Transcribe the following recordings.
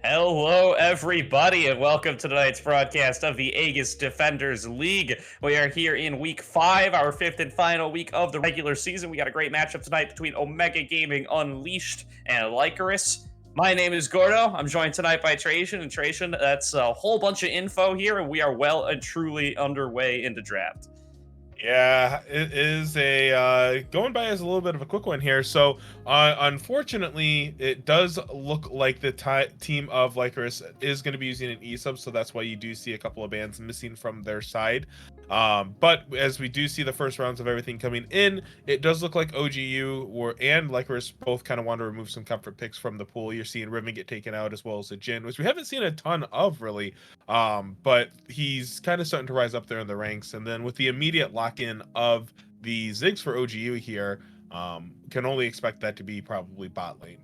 Hello, everybody, and welcome to tonight's broadcast of the Aegis Defenders League. We are here in week 5, our fifth and final week of the regular season. We got a great matchup tonight between Omega Gaming Unleashed and Lycoris. My name is Gordo. I'm joined tonight by Trajan, and Trajan, that's a whole bunch of info here, and we are well and truly underway into draft. Yeah, it is going by as a little bit of a quick one here. So, unfortunately, it does look like the team of Lycoris is going to be using an E-sub, so that's why you do see a couple of bands missing from their side. But as we do see the first rounds of everything coming in, it does look like OGU and Lycoris both kind of want to remove some comfort picks from the pool. You're seeing Riven get taken out as well as a Jin, which we haven't seen a ton of really. But he's kind of starting to rise up there in the ranks. And then with the immediate lock-in of the Ziggs for OGU here, can only expect that to be probably bot lane.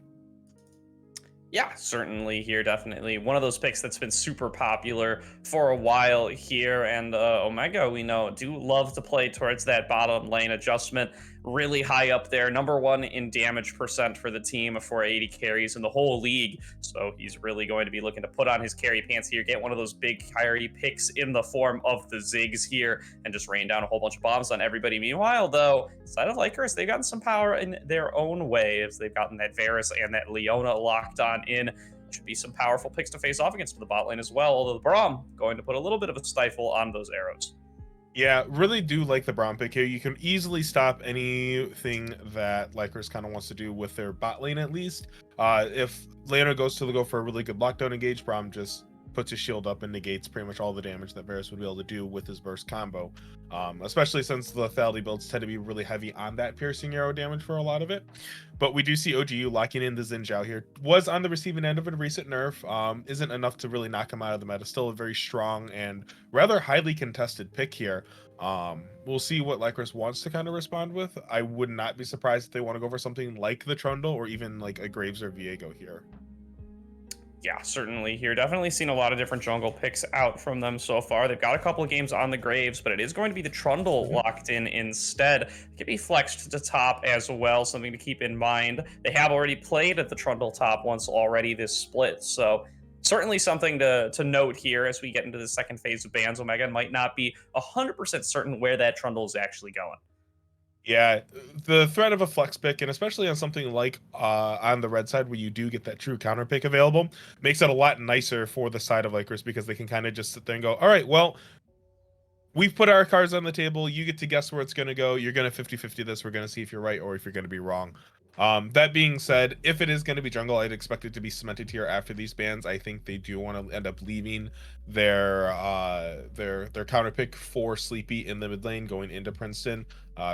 Yeah, certainly here, definitely. One of those picks that's been super popular for a while here. And Omega, we know, do love to play towards that bottom lane adjustment. Really high up there. Number 1 in damage percent for the team for 80 carries in the whole league. So he's really going to be looking to put on his carry pants here, get one of those big carry picks in the form of the Ziggs here, and just rain down a whole bunch of bombs on everybody. Meanwhile, though, inside of Lycoris, they've gotten some power in their own way as they've gotten that Varus and that Leona locked on in. Should be some powerful picks to face off against the bot lane as well, although the Braum going to put a little bit of a stifle on those arrows. Yeah, really do like the Braum pick here. You can easily stop anything that Lycoris kind of wants to do with their bot lane at least. If Leona goes to go for a really good lockdown engage, Braum just puts his shield up and negates pretty much all the damage that Varus would be able to do with his burst combo. Especially since the lethality builds tend to be really heavy on that piercing arrow damage for a lot of it. But we do see OGU locking in the Xin Zhao here. Was on the receiving end of a recent nerf. Isn't enough to really knock him out of the meta. Still a very strong and rather highly contested pick here. We'll see what Lycoris wants to kind of respond with. I would not be surprised if they want to go for something like the Trundle or even like a Graves or Viego here. Yeah, certainly here. Definitely seen a lot of different jungle picks out from them so far. They've got a couple of games on the Graves, but it is going to be the Trundle locked in instead. It can be flexed to top as well, something to keep in mind. They have already played at the Trundle top once already this split, so certainly something to note here as we get into the second phase of bans. Omega might not be 100% certain where that Trundle is actually going. Yeah, the threat of a flex pick, and especially on something like on the red side where you do get that true counter pick available, makes it a lot nicer for the side of Lakers because they can kind of just sit there and go, all right, well, we've put our cards on the table. You get to guess where it's going to go. You're going to 50-50 this. We're going to see if you're right or if you're going to be wrong. That being said, if it is going to be jungle, I'd expect it to be cemented here after these bans. I think they do want to end up leaving their counter pick for Sleepy in the mid lane going into Princeton.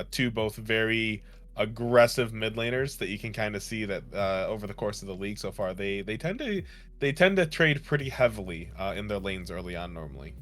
Two both very aggressive mid laners that you can kind of see that over the course of the league so far, they tend to trade pretty heavily in their lanes early on normally.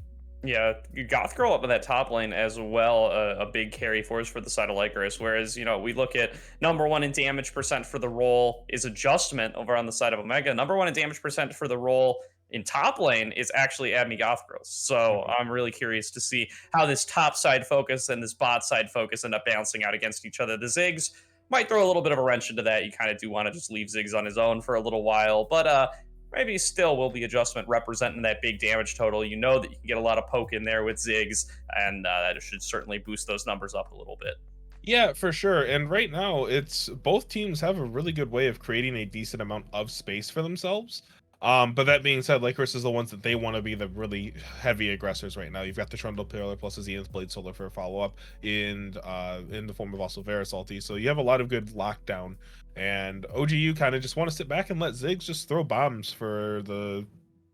Yeah, Goth Girl up in that top lane as well, a big carry force for the side of Lycoris. Whereas, we look at number 1 in damage percent for the role is Adjustment over on the side of Omega. Number 1 in damage percent for the role in top lane is actually Admi Goth Girls. So I'm really curious to see how this top side focus and this bot side focus end up balancing out against each other. The Ziggs might throw a little bit of a wrench into that. You kind of do want to just leave Ziggs on his own for a little while. But maybe still will the Adjustment representing that big damage total. You know that you can get a lot of poke in there with Ziggs, and that should certainly boost those numbers up a little bit. Yeah, for sure. And right now, it's both teams have a really good way of creating a decent amount of space for themselves. But that being said, Lycoris is the ones that they want to be the really heavy aggressors right now. You've got the Trundle Pillar plus the Zenith Blade Solar for a follow-up in the form of also Varus ulti. So you have a lot of good lockdown. And OGU kind of just want to sit back and let Ziggs just throw bombs for the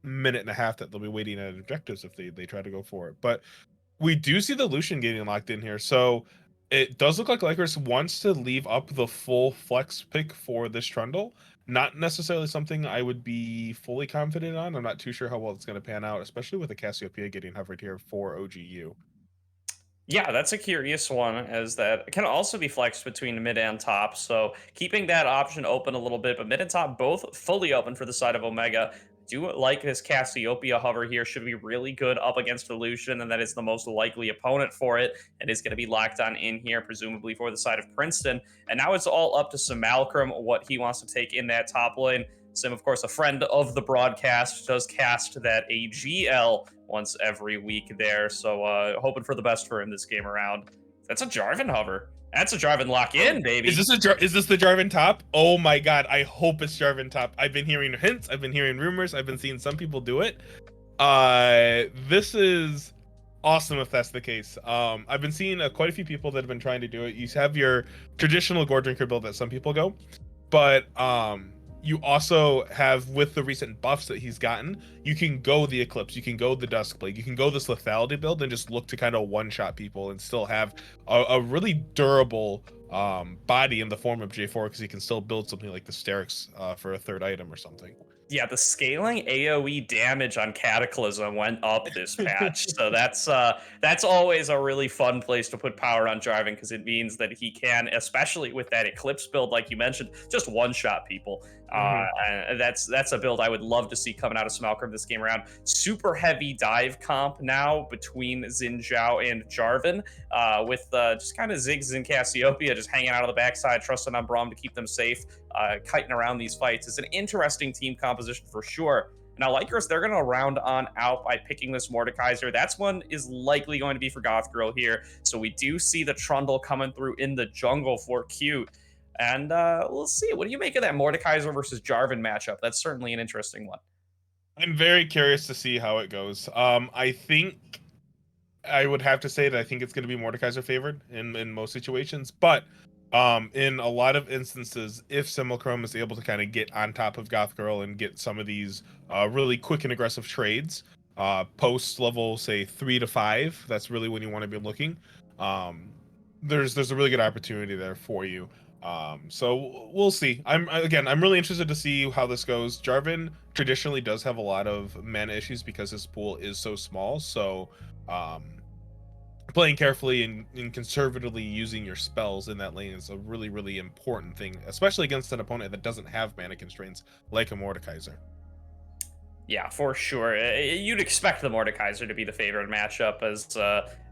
minute and a half that they'll be waiting at objectives if they try to go for it. But we do see the Lucian getting locked in here. So it does look like Lycoris wants to leave up the full flex pick for this Trundle. Not necessarily something I would be fully confident on. I'm not too sure how well it's going to pan out, especially with the Cassiopeia getting hovered here for OGU. Yeah, that's a curious one, as that can also be flexed between mid and top. So keeping that option open a little bit, but mid and top both fully open for the side of Omega. Do like this Cassiopeia hover here should be really good up against the Lucian, and that is the most likely opponent for it, and is going to be locked on in here, presumably for the side of Princeton. And now it's all up to Samalcrum what he wants to take in that top lane. Sim, of course, a friend of the broadcast, does cast that AGL once every week there. So hoping for the best for him this game around. That's a Jarvan hover. That's a Jarvan lock in, baby. Is this the Jarvan top? Oh my god, I hope it's Jarvan top. I've been hearing hints, I've been hearing rumors, I've been seeing some people do it. This is awesome if that's the case. I've been seeing quite a few people that have been trying to do it. You have your traditional Gore Drinker build that some people go, but you also have, with the recent buffs that he's gotten, you can go the Eclipse, you can go the Duskblade, you can go this lethality build and just look to kind of one-shot people and still have a really durable body in the form of J4, because you can still build something like the Sterix for a third item or something. Yeah, the scaling AoE damage on Cataclysm went up this patch, so that's always a really fun place to put power on Jarvan, because it means that he can, especially with that Eclipse build, like you mentioned, just one-shot people. And that's a build I would love to see coming out of Smelkrum this game around. Super heavy dive comp now between Xin Zhao and Jarvan, with just kind of Ziggs and Cassiopeia just hanging out on the backside, trusting on Braum to keep them safe, kiting around these fights. It's an interesting team composition for sure. Now, Lycoris, they're going to round on out by picking this Mordekaiser. That's one is likely going to be for Goth Girl here. So we do see the Trundle coming through in the jungle for Cute. And we'll see. What do you make of that Mordekaiser versus Jarvan matchup? That's certainly an interesting one. I'm very curious to see how it goes. I think I would have to say that I think it's going to be Mordekaiser favored in most situations, but in a lot of instances, if Simulacrum is able to kind of get on top of Goth Girl and get some of these really quick and aggressive trades, post level, say 3 to 5, that's really when you want to be looking. There's a really good opportunity there for you. So we'll see. I'm really interested to see how this goes. Jarvan traditionally does have a lot of mana issues because his pool is so small. So playing carefully and conservatively using your spells in that lane is a really, really important thing, especially against an opponent that doesn't have mana constraints like a Mordekaiser. Yeah, for sure. You'd expect the Mordekaiser to be the favorite matchup, as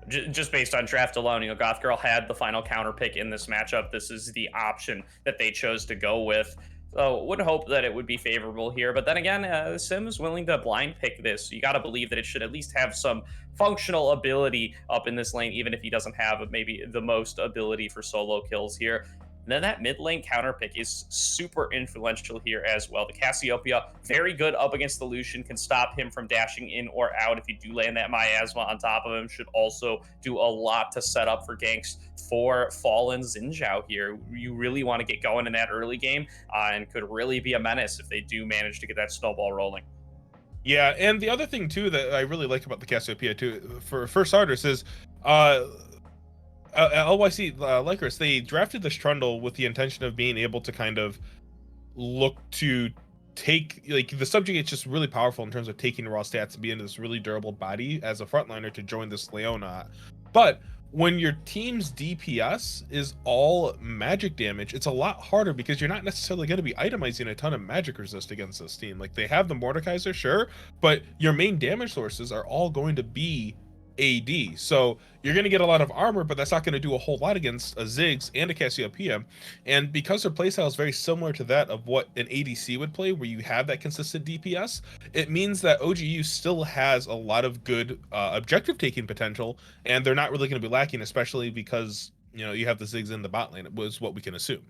just based on draft alone. You know, Goth Girl had the final counter pick in this matchup. This is the option that they chose to go with. So would hope that it would be favorable here. But then again, Sim is willing to blind pick this. So you got to believe that it should at least have some functional ability up in this lane, even if he doesn't have maybe the most ability for solo kills here. And then that mid lane counter pick is super influential here as well. The Cassiopeia, very good up against the Lucian, can stop him from dashing in or out. If you do land that Miasma on top of him, should also do a lot to set up for ganks for Fallen Xin Zhao here. You really want to get going in that early game, and could really be a menace if they do manage to get that snowball rolling. Yeah, and the other thing too that I really like about the Cassiopeia too, for starters, is LYC Lycoris, they drafted this Trundle with the intention of being able to kind of look to take, like, the subject is just really powerful in terms of taking raw stats and being this really durable body as a frontliner to join this Leona. But when your team's DPS is all magic damage, it's a lot harder because you're not necessarily going to be itemizing a ton of magic resist against this team. Like, they have the Mordekaiser, sure, but your main damage sources are all going to be AD. So you're going to get a lot of armor, but that's not going to do a whole lot against a Ziggs and a Cassiopeia. And because their playstyle is very similar to that of what an ADC would play, where you have that consistent DPS, it means that OGU still has a lot of good objective taking potential, and they're not really going to be lacking, especially because, you know, you have the Ziggs in the bot lane. It was what we can assume.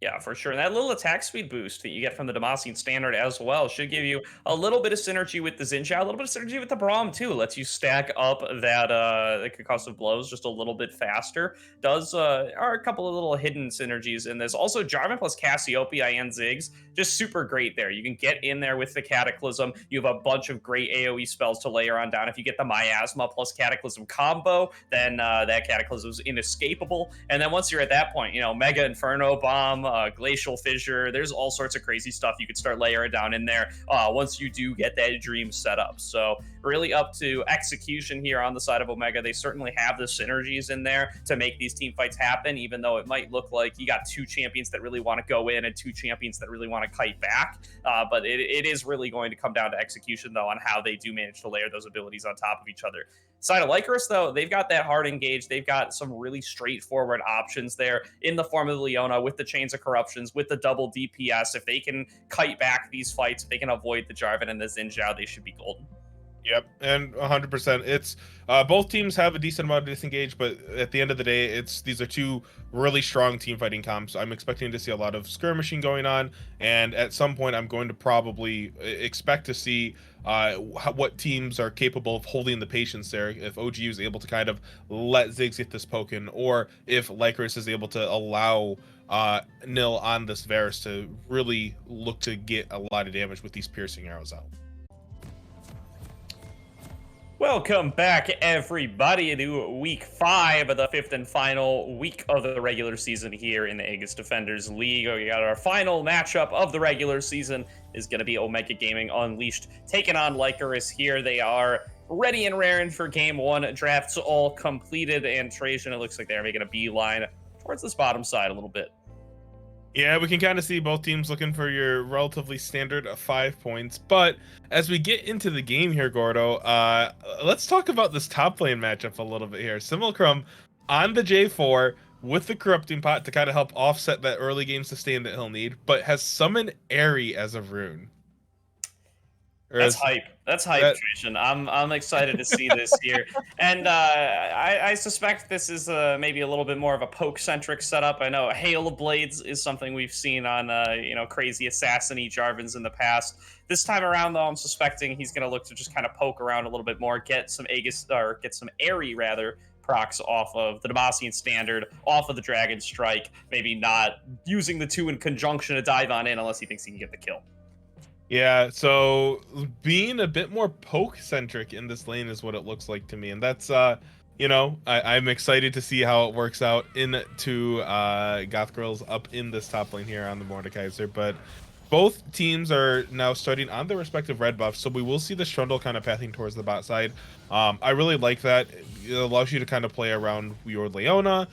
Yeah, for sure. And that little attack speed boost that you get from the Demacian standard as well should give you a little bit of synergy with the Xin Zhao, a little bit of synergy with the Braum too. Lets you stack up that the concussive blows just a little bit faster. Does are a couple of little hidden synergies in this. Also, Jarvan plus Cassiopeia and Ziggs, just super great there. You can get in there with the Cataclysm. You have a bunch of great AoE spells to layer on down. If you get the Miasma plus Cataclysm combo, then that Cataclysm is inescapable. And then once you're at that point, you know, Mega Inferno Bomb, Glacial Fissure, there's all sorts of crazy stuff you could start layering down in there once you do get that dream set up. So really up to execution here on the side of Omega. They certainly have the synergies in there to make these team fights happen, even though it might look like you got two champions that really want to go in and two champions that really want to kite back. But it is really going to come down to execution, though, on how they do manage to layer those abilities on top of each other. Side of Lycoris, though, they've got that hard engage. They've got some really straightforward options there in the form of the Leona with the Chains of Corruptions, with the double DPS. If they can kite back these fights, if they can avoid the Jarvan and the Xin Zhao, they should be golden. Yep, and 100%. It's both teams have a decent amount of disengage, but at the end of the day, these are two really strong team fighting comps. I'm expecting to see a lot of skirmishing going on, and at some point, I'm going to probably expect to see what teams are capable of holding the patience there. If OGU is able to kind of let Ziggs get this poken, or if Lycoris is able to allow Nil on this Varus to really look to get a lot of damage with these piercing arrows out. Welcome back, everybody, to week 5 of the 5th and final week of the regular season here in the Aegis Defenders League. We got our final matchup of the regular season is going to be Omega Gaming Unleashed taking on Lycoris here. They are ready and raring for game 1. Drafts all completed, and Trajan, it looks like they're making a beeline towards this bottom side a little bit. Yeah, we can kind of see both teams looking for your relatively standard 5 points. But as we get into the game here, Gordo, let's talk about this top lane matchup a little bit here. Simulacrum on the J4 with the Corrupting Pot to kind of help offset that early game sustain that he'll need, but has summoned Airy as a rune. That's hype. That's hype, Trajan. I'm excited to see this here, and I suspect this is maybe a little bit more of a poke-centric setup. I know Hail of Blades is something we've seen on crazy assassin-y Jarvans in the past. This time around, though, I'm suspecting he's going to look to just kind of poke around a little bit more, get some Aegis, or get some Airy rather, procs off of the Demacian Standard, off of the Dragon Strike. Maybe not using the two in conjunction to dive on in unless he thinks he can get the kill. Yeah, so being a bit more poke-centric in this lane is what it looks like to me. And that's, I'm excited to see how it works out into Goth Girls up in this top lane here on the Mordekaiser. But both teams are now starting on their respective red buffs, so we will see the Strundle kind of pathing towards the bot side. I really like that. It allows you to kind of play around your Leona,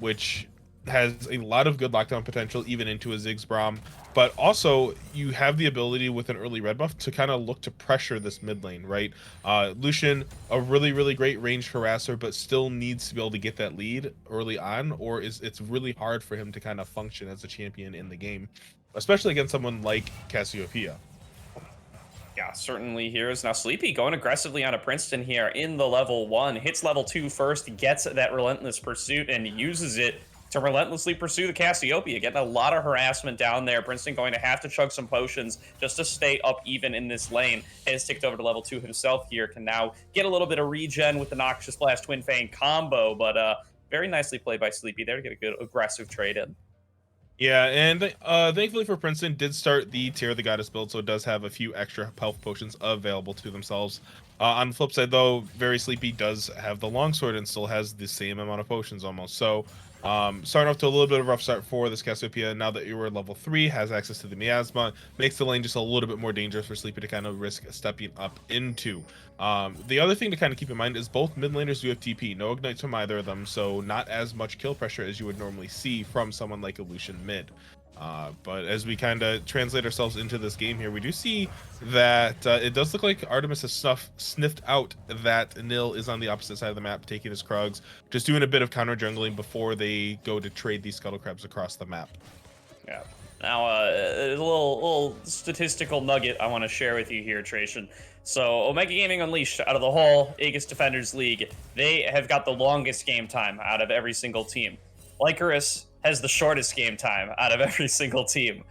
which has a lot of good lockdown potential even into a Ziggs Braum, but also you have the ability with an early red buff to kind of look to pressure this mid lane, right? Lucian, a really great ranged harasser, but still needs to be able to get that lead early on, or it's really hard for him to kind of function as a champion in the game, especially against someone like Cassiopeia. Yeah, certainly here is now Sleepy going aggressively on a Princeton here in the level 1, hits level 2 first, gets that Relentless Pursuit and uses it to relentlessly pursue the Cassiopeia, getting a lot of harassment down there. Princeton going to have to chug some potions just to stay up even in this lane. Has ticked over to level 2 himself here, can now get a little bit of regen with the Noxious Blast Twin Fang combo, but very nicely played by Sleepy there to get a good aggressive trade in. Yeah, and thankfully for Princeton, did start the Tear the Goddess build, so it does have a few extra health potions available to themselves. On the flip side, though, Very Sleepy does have the longsword and still has the same amount of potions almost. So starting off to a little bit of a rough start for this Cassiopeia. Now that you were level 3, has access to the Miasma, makes the lane just a little bit more dangerous for Sleepy to kind of risk stepping up into. The other thing to kind of keep in mind is both mid laners do have TP, no ignites from either of them, so not as much kill pressure as you would normally see from someone like a Lucian mid. But as we kind of translate ourselves into this game here, we do see that it does look like Artemis has sniffed out that Nil is on the opposite side of the map, taking his Krugs, just doing a bit of counter jungling before they go to trade these Scuttle Crabs across the map. Yeah. Now, a little statistical nugget I want to share with you here, Trajan. So, Omega Gaming Unleashed, out of the whole Aegis Defenders League, they have got the longest game time out of every single team. Lycoris has the shortest game time out of every single team.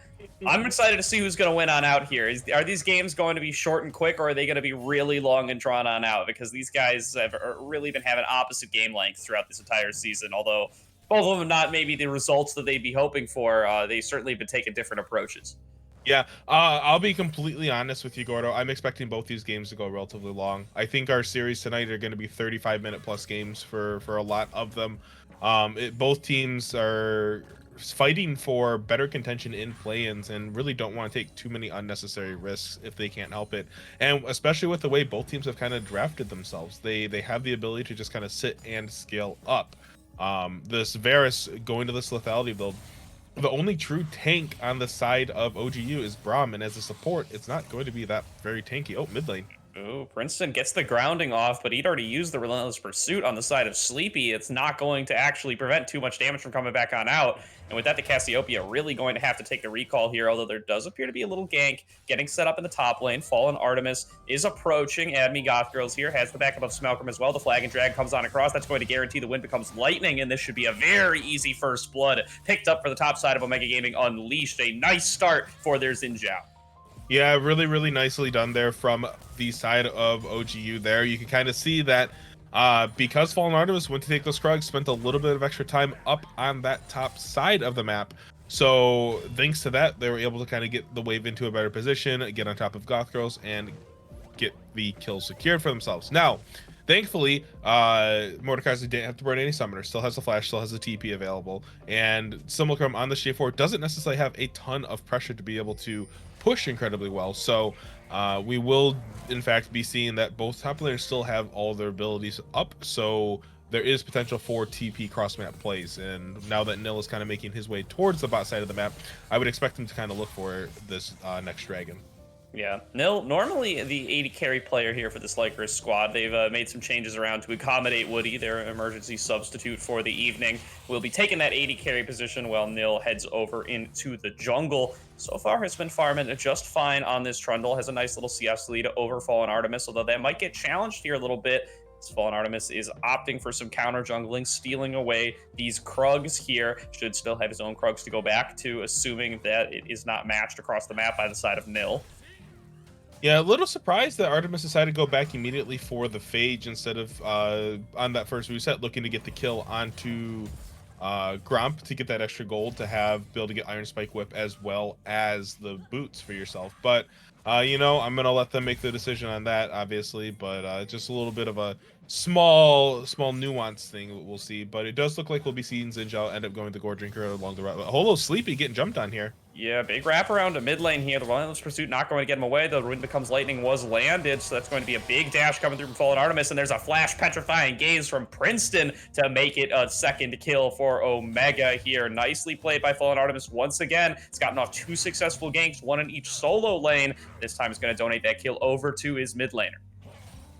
I'm excited to see who's going to win on out here. Are these games going to be short and quick, or are they going to be really long and drawn on out? Because these guys have really been having opposite game length throughout this entire season, although both of them not maybe the results that they'd be hoping for. They certainly have been taking different approaches. Yeah, I'll be completely honest with you, Gordo. I'm expecting both these games to go relatively long. I think our series tonight are going to be 35-minute plus games for a lot of them. Both teams are fighting for better contention in play-ins and really don't want to take too many unnecessary risks if they can't help it. And especially with the way both teams have kind of drafted themselves, they have the ability to just kind of sit and scale up. This Varus going to this lethality build, the only true tank on the side of OGU is Braum, and as a support, it's not going to be that very tanky. Oh, mid lane. Ooh, Princeton gets the grounding off, but he'd already used the Relentless Pursuit on the side of Sleepy. It's not going to actually prevent too much damage from coming back on out. And with that, the Cassiopeia really going to have to take the recall here, although there does appear to be a little gank getting set up in the top lane. Fallen Artemis is approaching. Admi Goth Girls here has the backup of Smelkrum as well. The Flag and Drag comes on across. That's going to guarantee the win becomes lightning, and this should be a very easy first blood picked up for the top side of Omega Gaming Unleashed. A nice start for their Xin Zhao. Yeah, really, really nicely done there from the side of OGU there. You can kind of see that because Fallen Artemis went to take those Krugs, spent a little bit of extra time up on that top side of the map. So thanks to that, they were able to kind of get the wave into a better position, get on top of Goth Girls, and get the kills secured for themselves. Now, thankfully, Mordekaiser didn't have to burn any summoners, still has the flash, still has the TP available, and Simulacrum on the J4 doesn't necessarily have a ton of pressure to be able to push incredibly well. So we will in fact be seeing that both top players still have all their abilities up, so there is potential for TP cross map plays. And now that Nil is kind of making his way towards the bot side of the map, I would expect him to kind of look for this next dragon. Yeah, Nil, normally the 80 carry player here for this Lycoris squad. They've made some changes around to accommodate Woody, their emergency substitute for the evening. We'll be taking that 80 carry position while Nil heads over into the jungle. So far has been farming just fine on this Trundle. Has a nice little CS lead over Fallen Artemis, although that might get challenged here a little bit. Fallen Artemis is opting for some counter jungling, stealing away these Krugs here. Should still have his own Krugs to go back to, assuming that it is not matched across the map by the side of Nil. Yeah, a little surprised that Artemis decided to go back immediately for the Phage instead of on that first reset, looking to get the kill onto Gromp to get that extra gold to be able to get Iron Spike Whip as well as the boots for yourself. But you know, I'm gonna let them make the decision on that, obviously. But just a little bit of a small nuance thing we'll see. But it does look like we'll be seeing Xin Zhao end up going to Gore Drinker along the route. Holo Sleepy getting jumped on here. Yeah, big wraparound to mid lane here. The Relentless Pursuit not going to get him away. The Wind Becomes Lightning was landed, so that's going to be a big dash coming through from Fallen Artemis, and there's a Flash Petrifying Gaze from Princeton to make it a second kill for Omega here. Nicely played by Fallen Artemis once again. It's gotten off 2 successful ganks, 1 in each solo lane. This time it's going to donate that kill over to his mid laner.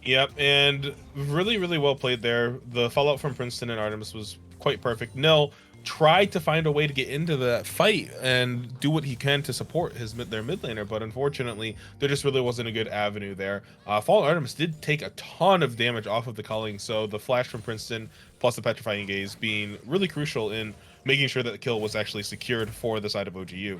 Yep, and really, really well played there. The fallout from Princeton and Artemis was quite perfect. Nil tried to find a way to get into the fight and do what he can to support their mid laner, but unfortunately there just really wasn't a good avenue there. Fallen Artemis did take a ton of damage off of the culling, so the flash from Princeton plus the Petrifying Gaze being really crucial in making sure that the kill was actually secured for the side of OGU.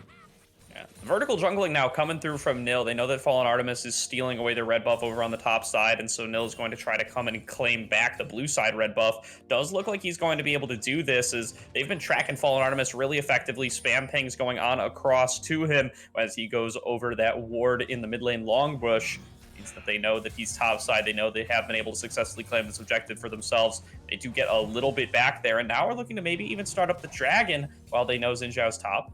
Yeah. Vertical jungling now coming through from Nil. They know that Fallen Artemis is stealing away their red buff over on the top side, and so Nil is going to try to come in and claim back the blue side red buff. Does look like he's going to be able to do this, as they've been tracking Fallen Artemis really effectively. Spam pings going on across to him as he goes over that ward in the mid lane long bush. Means that they know that he's top side. They know they have been able to successfully claim this objective for themselves. They do get a little bit back there, and now we're looking to maybe even start up the dragon while they know Xin Zhao's top.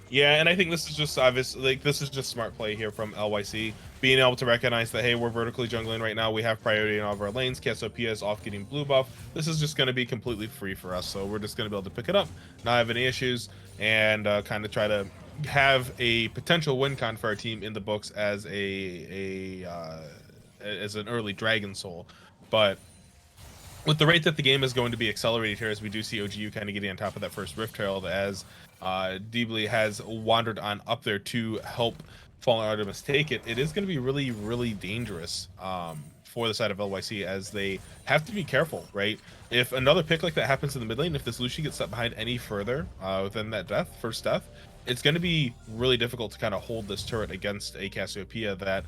Yeah, and I think this is just obvious. Like, this is just smart play here from LYC, being able to recognize that, hey, we're vertically jungling right now. We have priority in all of our lanes. Cassiopeia is off getting blue buff. This is just going to be completely free for us, so we're just going to be able to pick it up, not have any issues, and kind of try to have a potential win con for our team in the books as as an early Dragon Soul. But with the rate that the game is going to be accelerated here, as we do see OGU kind of getting on top of that first Rift Herald, as Deebly has wandered on up there to help Fallen Artemis take it, it is going to be really, really dangerous for the side of LYC, as they have to be careful, right? If another pick like that happens in the mid lane, if this Lucian gets set behind any further within that first death, it's going to be really difficult to kind of hold this turret against a Cassiopeia that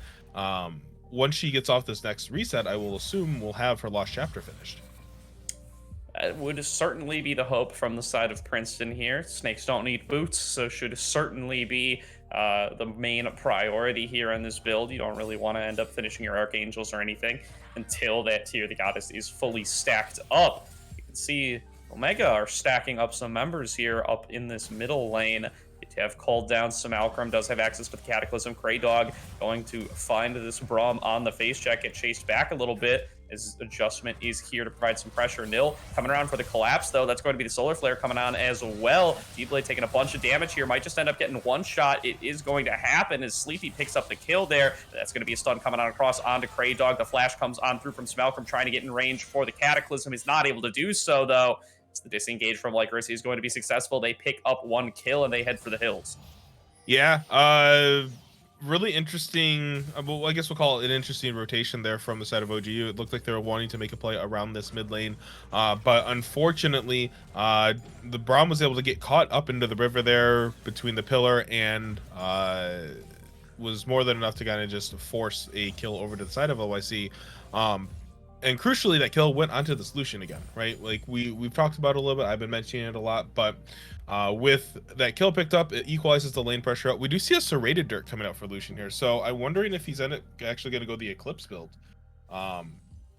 once she gets off this next reset, I will assume will have her Lost Chapter finished. It would certainly be the hope from the side of Princeton here. Snakes don't need boots, so should certainly be the main priority here on this build. You don't really want to end up finishing your Archangels or anything until that Tear the Goddess is fully stacked up. You can see Omega are stacking up some members here up in this middle lane. They have called down some Alcrum, does have access to the Cataclysm. Kraydog going to find this Braum on the face check, get chased back a little bit. His adjustment is here to provide some pressure. Nil coming around for the collapse, though. That's going to be the Solar Flare coming on as well. D-Blade taking a bunch of damage here. Might just end up getting one shot. It is going to happen as Sleepy picks up the kill there. That's going to be a stun coming on across onto Kraydog. The flash comes on through from Smalcolm, trying to get in range for the Cataclysm. He's not able to do so, though. It's the disengage from Lycoris is going to be successful. They pick up one kill and they head for the hills. Yeah, really interesting. Well, I guess we'll call it an interesting rotation there from the side of OGU. It looked like they were wanting to make a play around this mid lane, but unfortunately, the Braum was able to get caught up into the river there between the pillar and was more than enough to kind of just force a kill over to the side of LYC. And crucially, that kill went onto the solution again, right? Like we've talked about it a little bit. I've been mentioning it a lot, but with that kill picked up, it equalizes the lane pressure out. We do see a serrated dirt coming out for Lucian here, so I'm wondering if he's actually going to go the Eclipse build,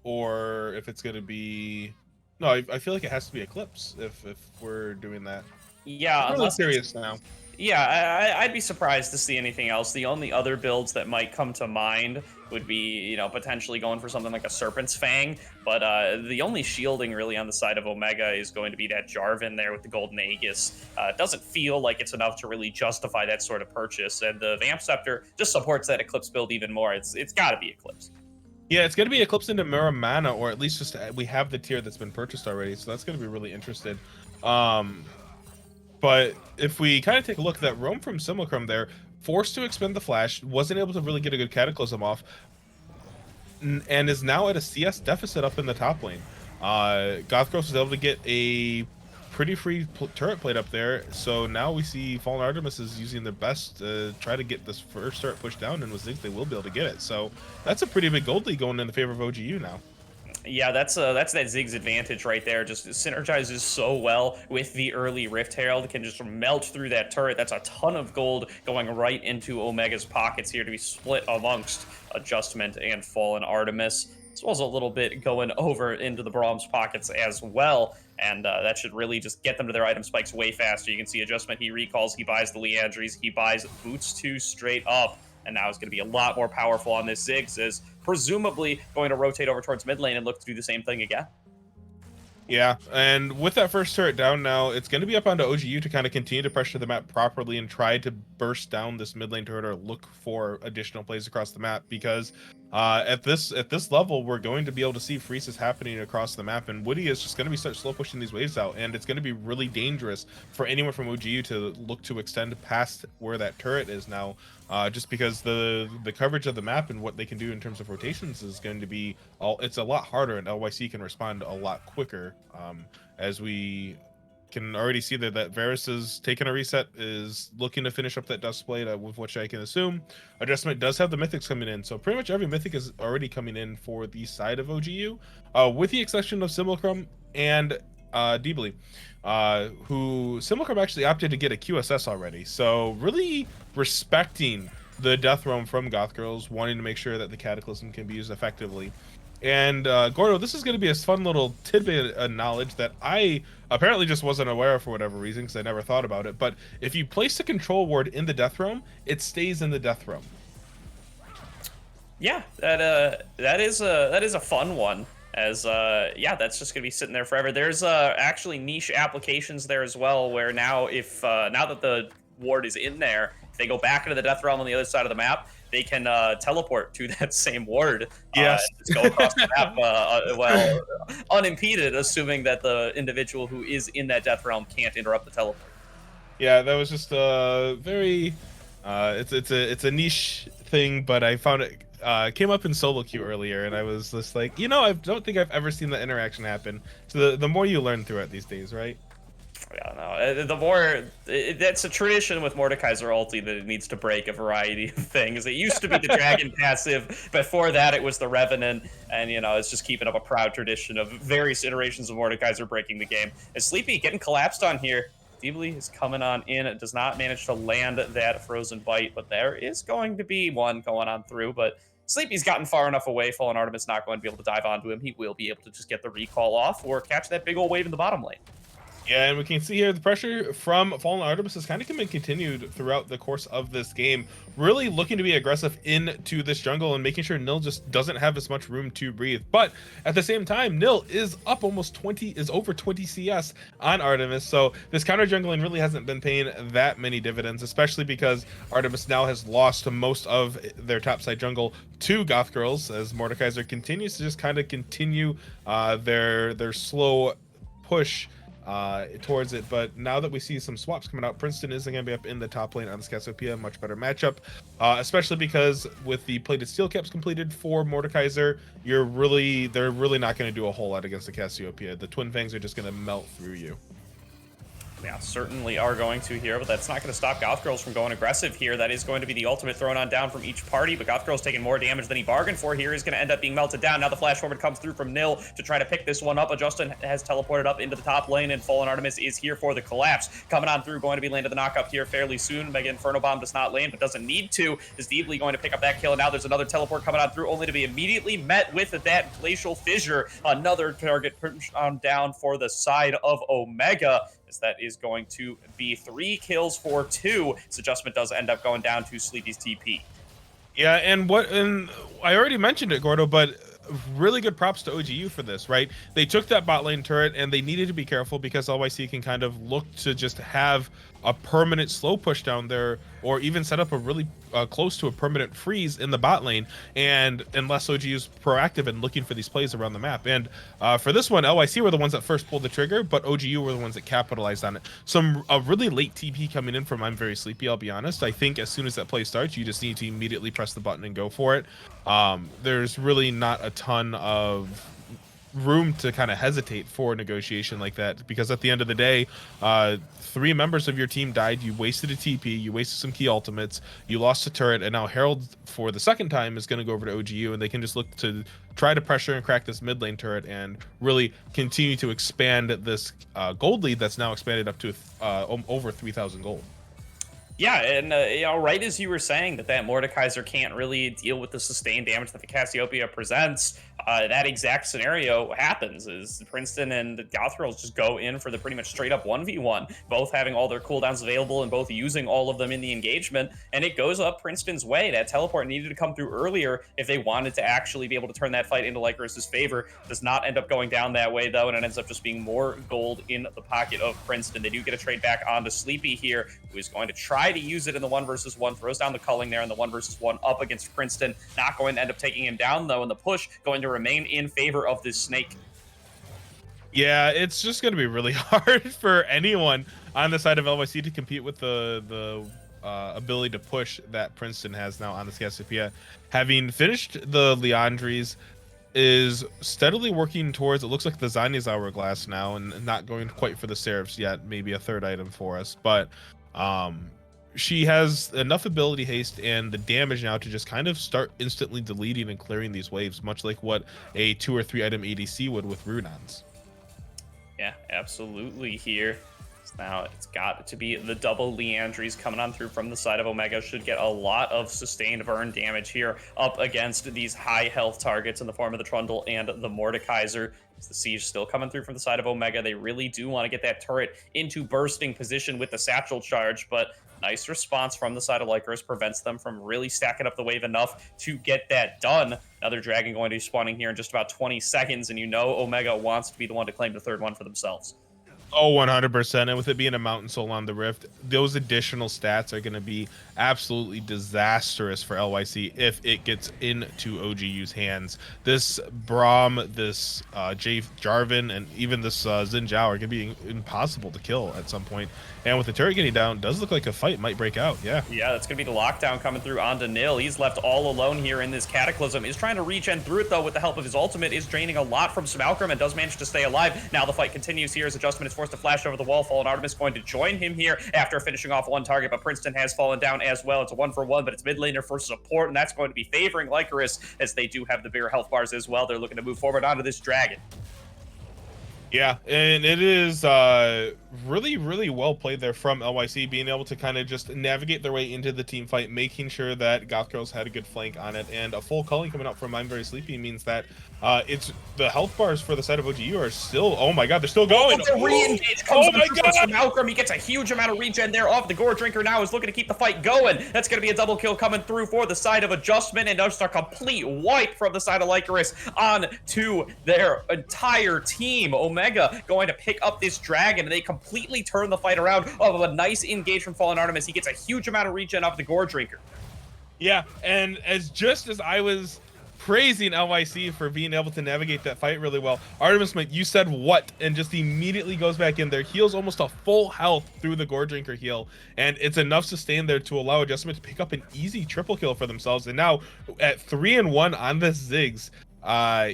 or if it's going to be. No, I feel like it has to be Eclipse if we're doing that. Yeah, I'm really serious now. Yeah, I'd be surprised to see anything else. The only other builds that might come to mind would be, you know, potentially going for something like a Serpent's Fang. But the only shielding really on the side of Omega is going to be that Jarvan there with the Golden Aegis. It doesn't feel like it's enough to really justify that sort of purchase. And the Vamp Scepter just supports that Eclipse build even more. It's got to be Eclipse. Yeah, it's going to be Eclipse into Mirror Mana, or at least just we have the tier that's been purchased already. So that's going to be really interesting. But if we kind of take a look at that roam from Simulacrum there, forced to expend the flash, wasn't able to really get a good Cataclysm off, and is now at a CS deficit up in the top lane. Gothgros was able to get a pretty free turret plate up there, so now we see Fallen Artemis is using their best to try to get this first turret pushed down, and with Ziggs they will be able to get it. So that's a pretty big gold lead going in the favor of OGU now. Yeah, that's that Ziggs advantage right there. Just synergizes so well with the early Rift Herald. Can just melt through that turret. That's a ton of gold going right into Omega's pockets here to be split amongst Adjustment and Fallen Artemis, as well as a little bit going over into the Braum's pockets as well. And that should really just get them to their item spikes way faster. You can see Adjustment, he recalls, he buys the Leandries, he buys Boots 2 straight up. And now it's going to be a lot more powerful on this Ziggs, is presumably going to rotate over towards mid lane and look to do the same thing again. Yeah, and with that first turret down now, it's going to be up onto OGU to kind of continue to pressure the map properly and try to burst down this mid lane turret or look for additional plays across the map, because at this level, we're going to be able to see freezes happening across the map, and Woody is just going to be start slow pushing these waves out, and it's going to be really dangerous for anyone from OGU to look to extend past where that turret is now, just because the coverage of the map and what they can do in terms of rotations is going to be it's a lot harder, and LYC can respond a lot quicker, as we can already see that Varus is taking a reset, is looking to finish up that Dust Blade, with which I can assume Adjustment does have the mythics coming in. So pretty much every mythic is already coming in for the side of OGU, with the exception of Simulacrum and Deebly, who Simulacrum actually opted to get a QSS already. So really respecting the Death Roam from Gothgirls, wanting to make sure that the Cataclysm can be used effectively. And Gordo, this is going to be a fun little tidbit of knowledge that I apparently just wasn't aware of for whatever reason, because I never thought about it. But if you place a control ward in the Death Roam, it stays in the Death Roam. Yeah, that is a fun one. As yeah, that's just gonna be sitting there forever. There's actually niche applications there as well, where now if now that the ward is in there, if they go back into the Death Realm on the other side of the map, they can teleport to that same ward. Yes. Just go across the map, well, unimpeded, assuming that the individual who is in that Death Realm can't interrupt the teleport. Yeah, that was just very. It's a niche thing, but I found it came up in solo queue earlier, and I was just like, I don't think I've ever seen that interaction happen. So the more you learn through it these days, right? Yeah, no. The more that's a tradition with Mordekaiser ulti, that it needs to break a variety of things. It used to be the Dragon passive. Before that, it was the Revenant, and it's just keeping up a proud tradition of various iterations of Mordekaiser breaking the game. Is Sleepy getting collapsed on here? Deebly is coming on in. It does not manage to land that Frozen Bite, but there is going to be one going on through. But Sleepy's gotten far enough away. Fallen Artemis not going to be able to dive onto him. He will be able to just get the recall off or catch that big old wave in the bottom lane. Yeah, and we can see here the pressure from Fallen Artemis has kind of been continued throughout the course of this game, really looking to be aggressive into this jungle and making sure Nil just doesn't have as much room to breathe. But at the same time, Nil is up almost 20, is over 20 CS on Artemis, so this counter jungling really hasn't been paying that many dividends, especially because Artemis now has lost most of their topside jungle to Goth Girls, as Mordekaiser continues to just kind of continue their slow push towards it. But now that we see some swaps coming out, Princeton isn't going to be up in the top lane on this Cassiopeia. Much better matchup, especially because with the plated steel caps completed for Mordekaiser, they're really not going to do a whole lot against the Cassiopeia. The Twin Fangs are just going to melt through you. Yeah, certainly are going to here, but that's not going to stop Goth Girls from going aggressive here. That is going to be the ultimate thrown on down from each party, but Goth Girls taking more damage than he bargained for here. He's going to end up being melted down. Now the flash forward comes through from Nil to try to pick this one up. Justin has teleported up into the top lane, and Fallen Artemis is here for the collapse. Coming on through, going to be landed the knock up here fairly soon. Mega Inferno Bomb does not land, but doesn't need to. Is deeply going to pick up that kill, and now there's another teleport coming on through, only to be immediately met with that Glacial Fissure. Another target pushed on down for the side of Omega. That is going to be 3 kills for 2. This adjustment does end up going down to Sleepy's TP. Yeah, and I already mentioned it, Gordo, but really good props to OGU for this, right? They took that bot lane turret and they needed to be careful because LYC can kind of look to just have a permanent slow push down there, or even set up a really close to a permanent freeze in the bot lane, and unless OGU is proactive and looking for these plays around the map. And for this one, LYC were the ones that first pulled the trigger, but OGU were the ones that capitalized on it. A really late TP coming in from I'm Very Sleepy, I'll be honest. I think as soon as that play starts, you just need to immediately press the button and go for it. There's really not a ton of room to kind of hesitate for a negotiation like that, because at the end of the day, 3 members of your team died. You wasted a TP, you wasted some key ultimates, you lost a turret, and now Herald for the second time is going to go over to OGU, and they can just look to try to pressure and crack this mid lane turret and really continue to expand this gold lead that's now expanded up to over 3,000 gold. Yeah, and right as you were saying that Mordekaiser can't really deal with the sustained damage that the Cassiopeia presents, that exact scenario happens. Is Princeton and the Goth Girls just go in for the pretty much straight up 1v1, both having all their cooldowns available and both using all of them in the engagement, and it goes up Princeton's way. That teleport needed to come through earlier if they wanted to actually be able to turn that fight into Lycoris' favor. Does not end up going down that way, though, and it ends up just being more gold in the pocket of Princeton. They do get a trade back onto Sleepy here, who is going to try to use it in the 1v1, throws down the culling there in the 1v1 up against Princeton. Not going to end up taking him down, though, and the push going to remain in favor of this snake. Yeah, it's just going to be really hard for anyone on the side of LYC to compete with the ability to push that Princeton has now on the Cassiopeia. Having finished the Leandries, is steadily working towards, it looks like the Zanya's Hourglass now, and not going quite for the Seraphs yet, maybe a third item for us, but she has enough ability haste and the damage now to just kind of start instantly deleting and clearing these waves, much like what a 2 or 3 item ADC would with Runons. Yeah, absolutely here. Now it's got to be the double Leandries coming on through from the side of Omega. Should get a lot of sustained burn damage here up against these high health targets in the form of the Trundle and the Mordekaiser. The siege still coming through from the side of Omega. They really do want to get that turret into bursting position with the satchel charge, but nice response from the side of Lycoris prevents them from really stacking up the wave enough to get that done. Another dragon going to be spawning here in just about 20 seconds, and you know Omega wants to be the one to claim the third one for themselves. Oh, 100%. And with it being a Mountain Soul on the Rift, those additional stats are going to be absolutely disastrous for LYC if it gets into OGU's hands. This Braum, this Jarvan, and even this Xin Zhao are going to be impossible to kill at some point. And with the turret getting down, it does look like a fight might break out. Yeah, that's going to be the lockdown coming through onto Nil. He's left all alone here in this Cataclysm. Is trying to regen through it, though, with the help of his ultimate. Is draining a lot from Smalgrim and does manage to stay alive. Now the fight continues here as Adjustment is forced to flash over the wall. Fallen Artemis going to join him here after finishing off one target, but Princeton has fallen down as well. It's a 1-for-1, but it's mid laner for support, and that's going to be favoring Lycoris, as they do have the bigger health bars as well. They're looking to move forward onto this dragon. Yeah, and it is really, really well played there from LYC, being able to kind of just navigate their way into the team fight, making sure that Goth Girls had a good flank on it, and a full culling coming out from I'm Very Sleepy means that it's the health bars for the side of OGU are still, oh my god, they're still going. The re-engage comes Oh my god! from Malcolm. He gets a huge amount of regen there off. The Gore Drinker now is looking to keep the fight going. That's going to be a double kill coming through for the side of Adjustment, and just a complete wipe from the side of Lycoris on to their entire team. Omega going to pick up this dragon, and they completely turn the fight around off of a nice engage from Fallen Artemis. He gets a huge amount of regen off the Gore Drinker. Yeah, and just as I was praising LYC for being able to navigate that fight really well, Artemis, you said what, and just immediately goes back in there, heals almost a full health through the Gore Drinker heal, and it's enough sustain there to allow Adjustment to pick up an easy triple kill for themselves. And now at 3-1 on this Ziggs,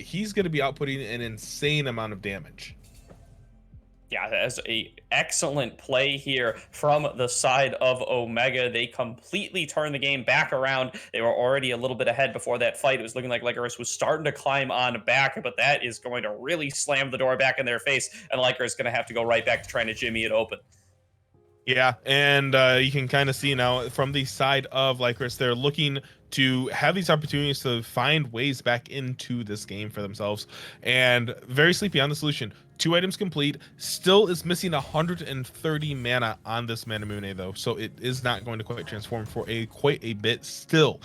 he's going to be outputting an insane amount of damage. Yeah, that's a excellent play here from the side of Omega. They completely turned the game back around. They were already a little bit ahead before that fight. It was looking like Lycoris was starting to climb on back, but that is going to really slam the door back in their face, and Lycoris is going to have to go right back to trying to jimmy it open. Yeah, and you can kind of see now from the side of Lycoris, they're looking to have these opportunities to find ways back into this game for themselves. And Very Sleepy on the solution. 2 items complete, still is missing 130 mana on this Manamune though, so it is not going to quite transform for quite a bit still.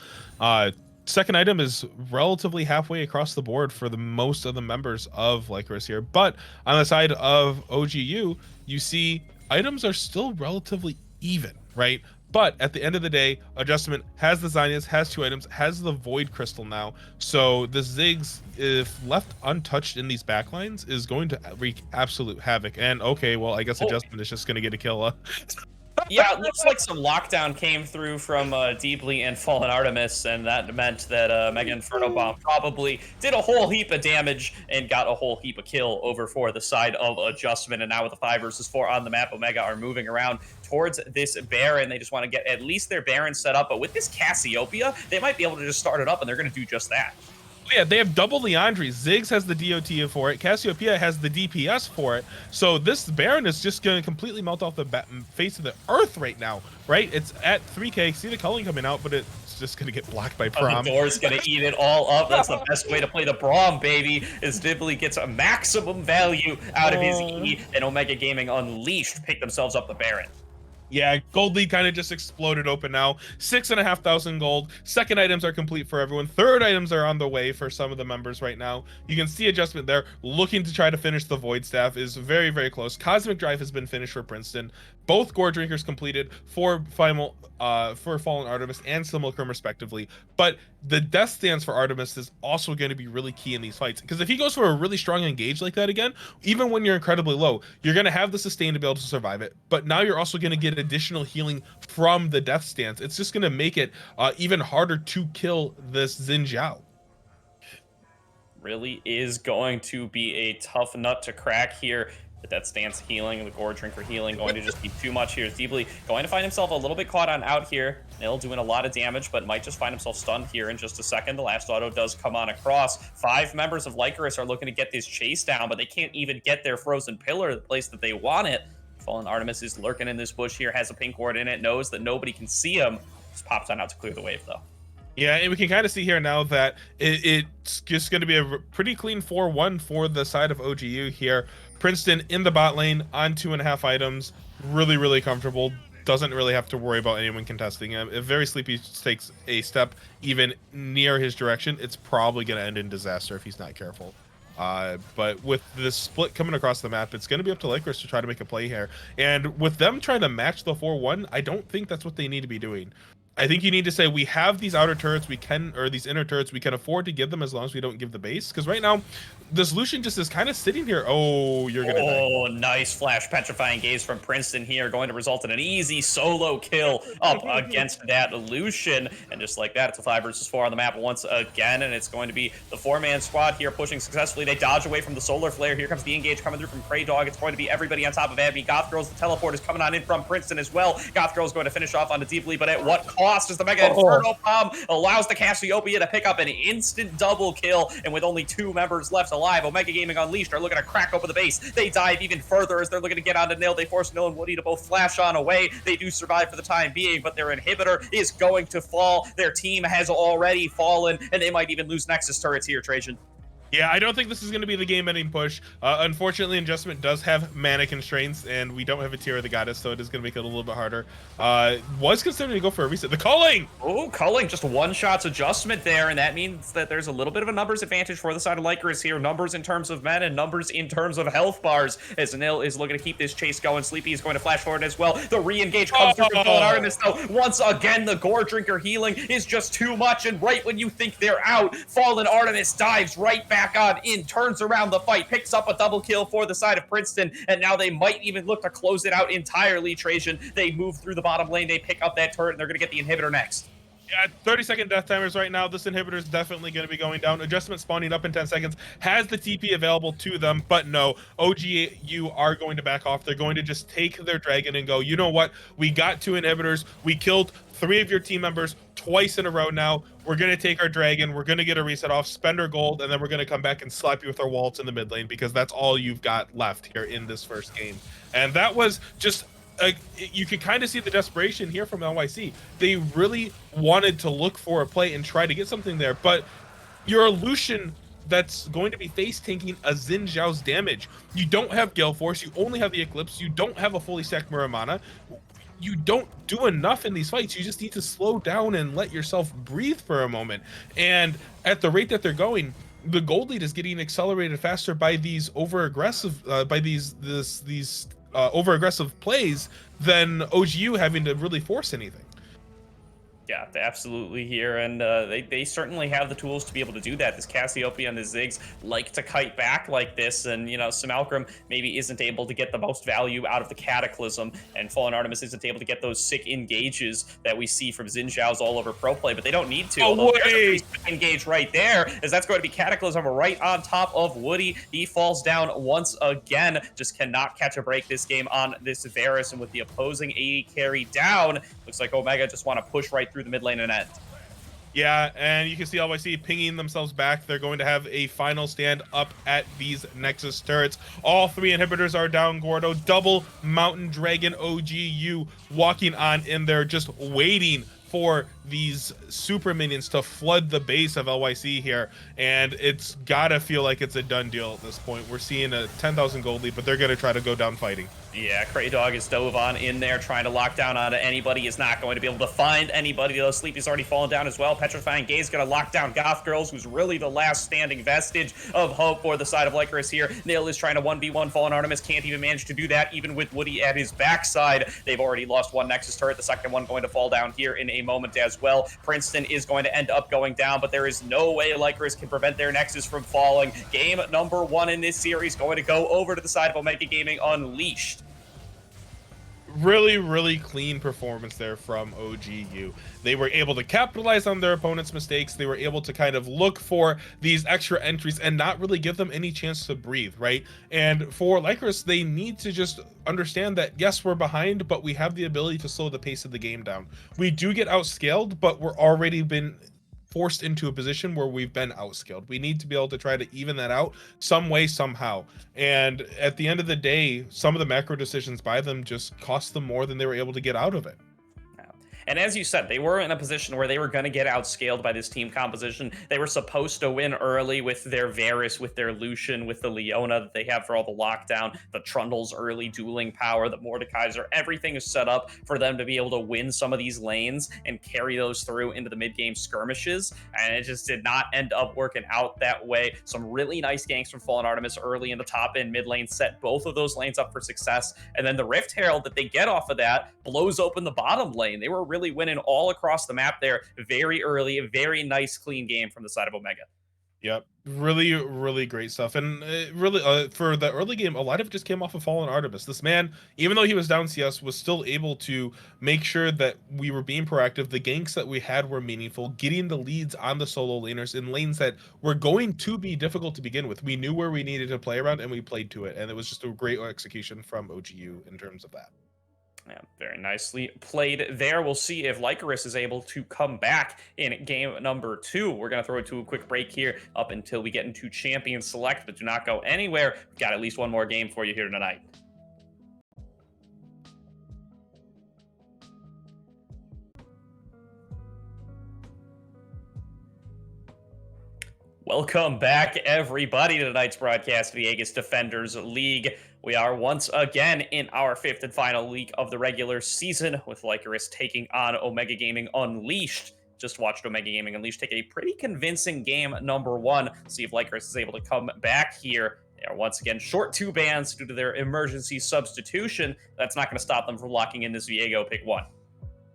Second item is relatively halfway across the board for the most of the members of Lycoris here, but on the side of OGU, you see items are still relatively even, right? But at the end of the day, Adjustment has the Zynias, has 2 items, has the Void Crystal now. So the Ziggs, if left untouched in these backlines, is going to wreak absolute havoc. And okay, well, I guess Adjustment is just going to get a kill. Yeah, it looks like some lockdown came through from Deeply and Fallen Artemis, and that meant that Mega Inferno Bomb probably did a whole heap of damage and got a whole heap of kill over for the side of Adjustment. And now with the 5 versus 4 on the map, Omega are moving around towards this Baron. They just want to get at least their Baron set up, but with this Cassiopeia, they might be able to just start it up, and they're going to do just that. Yeah, they have double Leandri. Ziggs has the DOT for it. Cassiopeia has the DPS for it. So this Baron is just going to completely melt off the face of the earth right now, right? It's at 3k. See the culling coming out, but it's just going to get blocked by Braum. The door's going to eat it all up. That's the best way to play the Braum, baby, is Dibley gets a maximum value out of his E, and Omega Gaming Unleashed pick themselves up the Baron. Yeah, gold lead kind of just exploded open now. 6,500 gold. Second items are complete for everyone. Third items are on the way for some of the members right now. You can see Adjustment there looking to try to finish the Void Staff is very, very close. Cosmic Drive has been finished for Princeton. Both Gore Drinkers completed for Fallen Artemis and Simulacrum respectively. But the Death Stance for Artemis is also going to be really key in these fights. Because if he goes for a really strong engage like that again, even when you're incredibly low, you're going to have the sustain to be able to survive it. But now you're also going to get additional healing from the Death Stance. It's just going to make it even harder to kill this Xin Zhao. Really is going to be a tough nut to crack here. The Death Stance healing and the Gore Drinker healing going to just be too much here. Deeply going to find himself a little bit caught on out here. Nil doing a lot of damage, but might just find himself stunned here in just a second. The last auto does come on across. 5 members of Lycoris are looking to get this chase down, but they can't even get their Frozen Pillar, the place that they want it. Fallen Artemis is lurking in this bush here, has a pink ward in it, knows that nobody can see him. Just pops on out to clear the wave, though. Yeah, and we can kind of see here now that it's just going to be a pretty clean 4-1 for the side of OGU here. Princeton in the bot lane on 2.5 items. Really, really comfortable. Doesn't really have to worry about anyone contesting him. If Very Sleepy takes a step even near his direction, it's probably going to end in disaster if he's not careful. But with this split coming across the map, it's going to be up to Lycoris to try to make a play here. And with them trying to match the 4-1, I don't think that's what they need to be doing. I think you need to say we have these outer turrets or these inner turrets we can afford to give them as long as we don't give the base, because right now the solution just is kind of sitting here. Oh, you're gonna die. Nice flash petrifying gaze from Princeton here, going to result in an easy solo kill up against that Lucian, and just like that, it's a 5 versus 4 on the map once again, and it's going to be the 4-man squad here pushing successfully. They dodge away from the solar flare. Here comes the engage coming through from Prey Dog. It's going to be everybody on top of Abby. Goth Girls, the teleport is coming on in from Princeton as well. Goth Girls going to finish off on the Deeply, but at what cost? cost as the Mega Inferno Bomb allows the Cassiopeia to pick up an instant double kill, and with only 2 members left alive, Omega Gaming Unleashed are looking to crack open the base. They dive even further as they're looking to get onto Nil. They force Nil and Woody to both flash on away. They do survive for the time being, but their inhibitor is going to fall. Their team has already fallen, and they might even lose Nexus turrets here, Trajan. Yeah, I don't think this is going to be the game-ending push. Unfortunately, Adjustment does have mana constraints, and we don't have a tier of the goddess, so it is going to make it a little bit harder. Was considering to go for a reset. The culling! Oh, culling, just one-shots Adjustment there, and that means that there's a little bit of a numbers advantage for the side of Lycoris here. Numbers in terms of men and numbers in terms of health bars, as Nil is looking to keep this chase going. Sleepy is going to flash forward as well. The re-engage comes through from Fallen Artemis, though. Once again, the Gore Drinker healing is just too much, and right when you think they're out, Fallen Artemis dives right back on in, turns around the fight, picks up a double kill for the side of Princeton, and now they might even look to close it out entirely, Trajan. They move through the bottom lane, they pick up that turret, and they're going to get the inhibitor next. Yeah, 30-second death timers right now. This inhibitor is definitely going to be going down. Adjustment spawning up in 10 seconds. Has the TP available to them, but no. OGU are going to back off. They're going to just take their dragon and go, you know what? We got 2 inhibitors. We killed 3 of your team members twice in a row now. We're going to take our dragon. We're going to get a reset off, spend our gold, and then we're going to come back and slap you with our waltz in the mid lane because that's all you've got left here in this first game. And that was just... you could kind of see the desperation here from LYC. They really wanted to look for a play and try to get something there, but you're a Lucian that's going to be face tanking a Xin Zhao's damage. You don't have Gale Force, you only have the Eclipse, you don't have a fully stacked Muramana. You don't do enough in these fights. You just need to slow down and let yourself breathe for a moment. And at the rate that they're going, the gold lead is getting accelerated faster by these over-aggressive over-aggressive plays than OGU having to really force anything. Yeah, absolutely here, and they certainly have the tools to be able to do that. This Cassiopeia and the Ziggs like to kite back like this, and, you know, Simulacrum maybe isn't able to get the most value out of the Cataclysm, and Fallen Artemis isn't able to get those sick engages that we see from Xin Zhao's all over pro play, but they don't need to. Oh, there's a engage right there, as that's going to be Cataclysm right on top of Woody. He falls down once again, just cannot catch a break this game on this Varus, and with the opposing AD carry down, looks like Omega just want to push right through the mid lane and end. Yeah, and you can see LYC pinging themselves back. They're going to have a final stand up at these Nexus turrets. All 3 inhibitors are down, Gordo. Double Mountain Dragon OGU walking on in there, just waiting for these super minions to flood the base of LYC here, and it's gotta feel like it's a done deal at this point. We're seeing a 10,000 gold lead, but they're gonna try to go down fighting. Yeah, Cray Dog is dove on in there, trying to lock down onto anybody. Is not going to be able to find anybody, though. Sleepy's already fallen down as well. Petrifying Gaze going to lock down Goth Girls, who's really the last standing vestige of hope for the side of Lycoris here. Nail is trying to 1v1 Fallen Artemis, can't even manage to do that, even with Woody at his backside. They've already lost 1 Nexus turret, the second one going to fall down here in a moment as well. Princeton is going to end up going down, but there is no way Lycoris can prevent their Nexus from falling. Game number 1 in this series going to go over to the side of Omega Gaming Unleashed. Really clean performance there from OGU. They were able to capitalize on their opponent's mistakes. They were able to kind of look for these extra entries and not really give them any chance to breathe, right? And for Lycoris, they need to just understand that, yes, we're behind, but we have the ability to slow the pace of the game down. We do get outscaled, but we're already been forced into a position where we've been outscaled. We need to be able to try to even that out some way, somehow. And at the end of the day, some of the macro decisions by them just cost them more than they were able to get out of it. And as you said, they were in a position where they were going to get outscaled by this team composition. They were supposed to win early with their Varus, with their Lucian, with the Leona that they have for all the lockdown, the Trundle's early dueling power, the Mordekaiser. Everything is set up for them to be able to win some of these lanes and carry those through into the mid-game skirmishes. And it just did not end up working out that way. Some really nice ganks from Fallen Artemis early in the top end mid lane set both of those lanes up for success. And then the Rift Herald that they get off of that blows open the bottom lane. They were really winning all across the map there very early. A very nice, clean game from the side of Omega. Yep, really great stuff. And really, for the early game, a lot of it just came off of Fallen Artemis. This man, even though he was down CS, was still able to make sure that we were being proactive. The ganks that we had were meaningful, getting the leads on the solo laners in lanes that were going to be difficult to begin with. We knew where we needed to play around, and we played to it. And it was just a great execution from OGU in terms of that. Yeah, very nicely played there. We'll see if Lycoris is able to come back in game number 2. We're going to throw it to a quick break here up until we get into Champion Select, but do not go anywhere. We've got at least one more game for you here tonight. Welcome back, everybody, to tonight's broadcast of the Aegis Defenders League. We are once again in our 5th and final week of the regular season, with Lycoris taking on Omega Gaming Unleashed. Just watched Omega Gaming Unleashed take a pretty convincing game number 1. See if Lycoris is able to come back here. They are once again short 2 bans due to their emergency substitution. That's not going to stop them from locking in this Viego pick 1.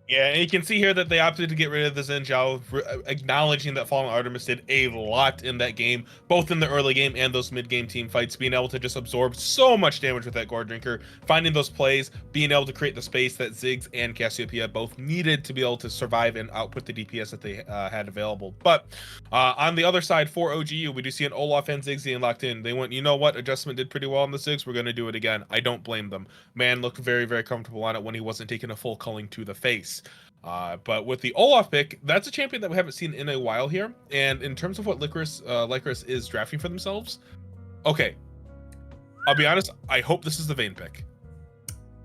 Yeah, and you can see here that they opted to get rid of the Xin Zhao, acknowledging that Fallen Artemis did a lot in that game, both in the early game and those mid-game team fights, being able to just absorb so much damage with that Gore Drinker, finding those plays, being able to create the space that Ziggs and Cassiopeia both needed to be able to survive and output the DPS that they had available. But on the other side, for OGU, we do see an Olaf and Ziggs being locked in. They went, you know what, adjustment did pretty well on the Ziggs, we're going to do it again. I don't blame them. Man looked very, very comfortable on it when he wasn't taking a full culling to the face. But with the Olaf pick, that's a champion that we haven't seen in a while here. And in terms of what Lycoris is drafting for themselves, okay, I'll be honest, I hope this is the Vayne pick.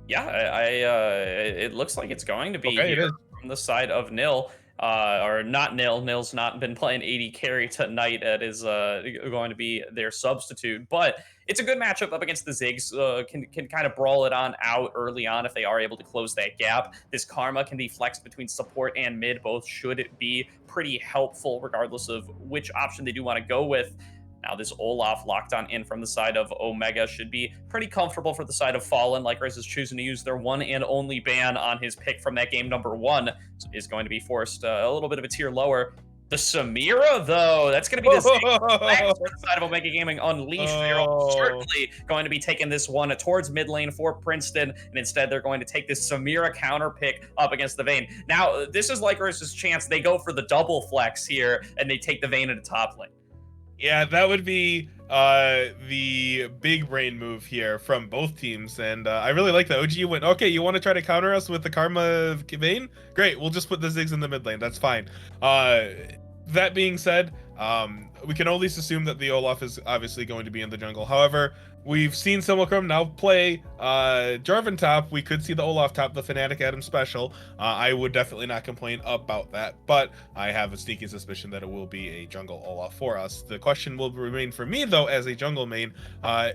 Yeah, it looks like it's going to be Okay, here from the side of Nil. Or not Nil. Nil's not been playing AD carry tonight. That is going to be their substitute. But it's a good matchup up against the Ziggs. Can kind of brawl it on out early on if they are able to close that gap. This Karma can be flexed between support and mid. Both should be pretty helpful regardless of which option they do want to go with. Now, this Olaf locked on in from the side of Omega should be pretty comfortable for the side of Fallen. Lycoris is choosing to use their one and only ban on his pick from that game number 1. So is going to be forced a little bit of a tier lower. The Samira, though, that's going to be the side of Omega Gaming Unleashed. They're certainly going to be taking this one towards mid lane for Princeton, and instead they're going to take this Samira counter pick up against the Vayne. Now, this is Lycoris' chance. They go for the double flex here, and they take the Vayne into top lane. Yeah, that would be the big brain move here from both teams, and I really like that. OG went, okay, you want to try to counter us with the Karma Vayne? Great, we'll just put the Ziggs in the mid lane. That's fine. That being said, we can always assume that the Olaf is obviously going to be in the jungle. However, we've seen Simulacrum now play Jarvan top. We could see the Olaf top, the Fnatic Adam special. I would definitely not complain about that, but I have a sneaky suspicion that it will be a jungle Olaf for us. The question will remain for me, though, as a jungle main,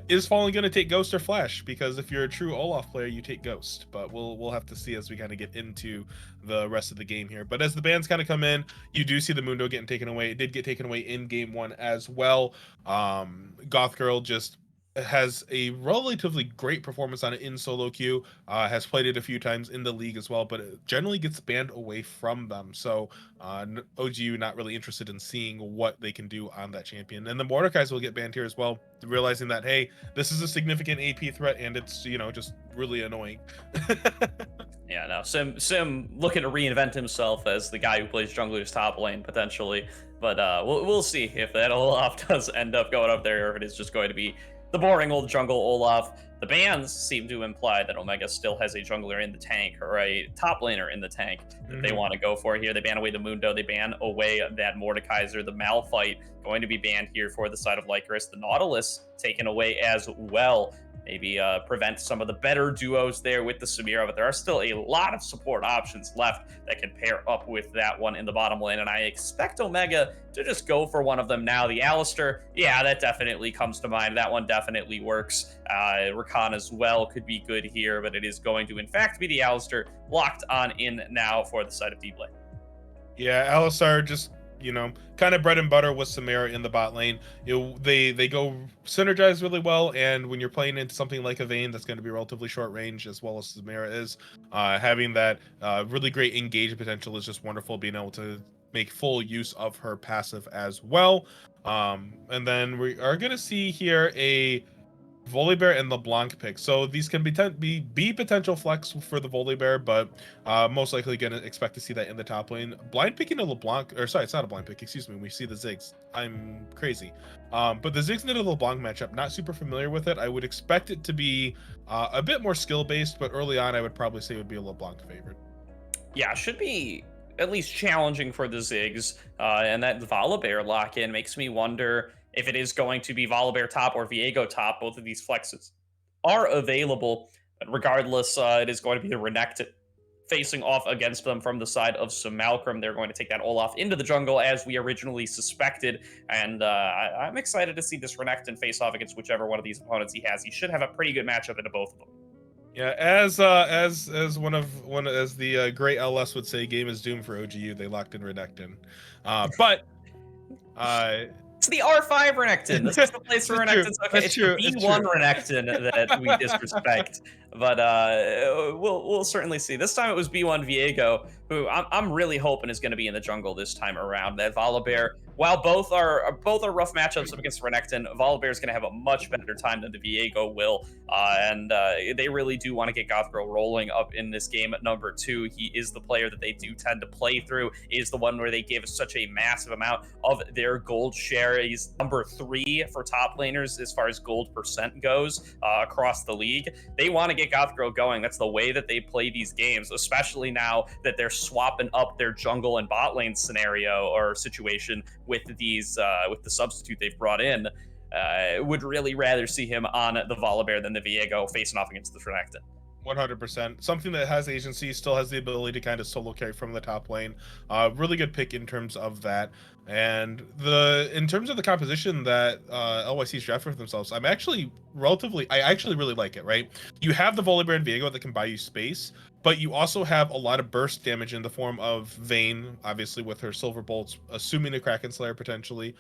is Fallen going to take Ghost or Flash? Because if you're a true Olaf player, you take Ghost, but we'll have to see as we kind of get into the rest of the game here. But as the bans kind of come in, you do see the Mundo getting taken away. It did get taken away in game 1 as well. Goth Girl just has a relatively great performance on it in solo queue, has played it a few times in the league as well, but it generally gets banned away from them. So OGU not really interested in seeing what they can do on that champion. And the Mordekai's will get banned here as well, realizing that, hey, this is a significant AP threat and it's, you know, just really annoying. Yeah, no, Sim looking to reinvent himself as the guy who plays jungler's top lane, potentially. But we'll see if that Olaf does end up going up there, or if it is just going to be the boring old jungle Olaf. The bans seem to imply that Omega still has a jungler in the tank, or a top laner in the tank that they want to go for here. They ban away the Mundo, they ban away that Mordekaiser, the Malphite going to be banned here for the side of Lycoris. The Nautilus taken away as well. Maybe prevent some of the better duos there with the Samira, but there are still a lot of support options left that can pair up with that one in the bottom lane, and I expect Omega to just go for one of them now. The Alistar, yeah, that definitely comes to mind. That one definitely works. Rakan as well could be good here, but it is going to, in fact, be the Alistar locked on in now for the side of D-Blade. Yeah, Alistar just, you know, kind of bread and butter with Samira in the bot lane. They go synergize really well, and when you're playing into something like a Vayne that's going to be relatively short range, as well as Samira is, having that really great engage potential is just wonderful, being able to make full use of her passive as well. And then we are going to see here a Volibear and LeBlanc pick. So these can be potential flex for the Volibear, but most likely gonna expect to see that in the top lane. Blind picking a LeBlanc, or sorry, it's not a blind pick. Excuse me. We see the Ziggs. I'm crazy. But the Ziggs into the LeBlanc matchup, not super familiar with it. I would expect it to be a bit more skill based, but early on, I would probably say it would be a LeBlanc favorite. Yeah, should be at least challenging for the Ziggs. And that Volibear lock-in makes me wonder if it is going to be Volibear top or Viego top. Both of these flexes are available. But regardless, it is going to be the Renekton facing off against them from the side of Malcolm. They're going to take that Olaf into the jungle as we originally suspected. And I'm excited to see this Renekton face off against whichever one of these opponents he has. He should have a pretty good matchup into both of them. Yeah, as as the great LS would say, game is doomed for OGU. They locked in Renekton, but it's the R5 Renekton. This is the place for Renektons. Okay, it's the B1 Renekton that we disrespect. But we'll certainly see. This time it was B1 Viego, who I'm really hoping is going to be in the jungle this time around. That Volibear, while both are rough matchups up against Renekton, Volibear is going to have a much better time than the Viego will. And they really do want to get Gothgirl rolling up in this game at number 2. He is the player that they do tend to play through. He is the one where they give such a massive amount of their gold share. He's number 3 for top laners as far as gold percent goes across the league. They want to get Gothgirl going. That's the way that they play these games, especially now that they're swapping up their jungle and bot lane scenario or situation with these with the substitute they've brought in. Would really rather see him on the Volibear than the Viego facing off against the Renekton. 100%. Something that has agency, still has the ability to kind of solo carry from the top lane. Really good pick in terms of that. And in terms of the composition that LYC's drafted for themselves, I actually really like it, right? You have the Volibear and Viego that can buy you space, but you also have a lot of burst damage in the form of Vayne, obviously with her Silver Bolts, assuming a Kraken Slayer potentially,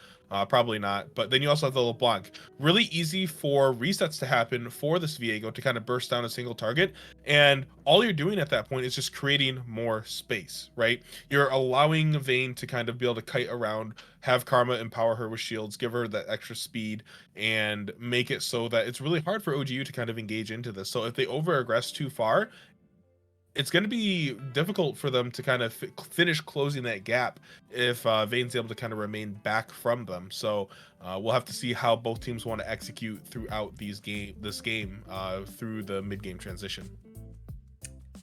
probably not. But then you also have the LeBlanc. Really easy for resets to happen for this Viego to kind of burst down a single target. And all you're doing at that point is just creating more space, right? You're allowing Vayne to kind of be able to kite around, have Karma empower her with shields, give her that extra speed, and make it so that it's really hard for OGU to kind of engage into this. So if they over-aggress too far, it's going to be difficult for them to kind of finish closing that gap if Vayne's able to kind of remain back from them. So we'll have to see how both teams want to execute throughout this game through the mid-game transition.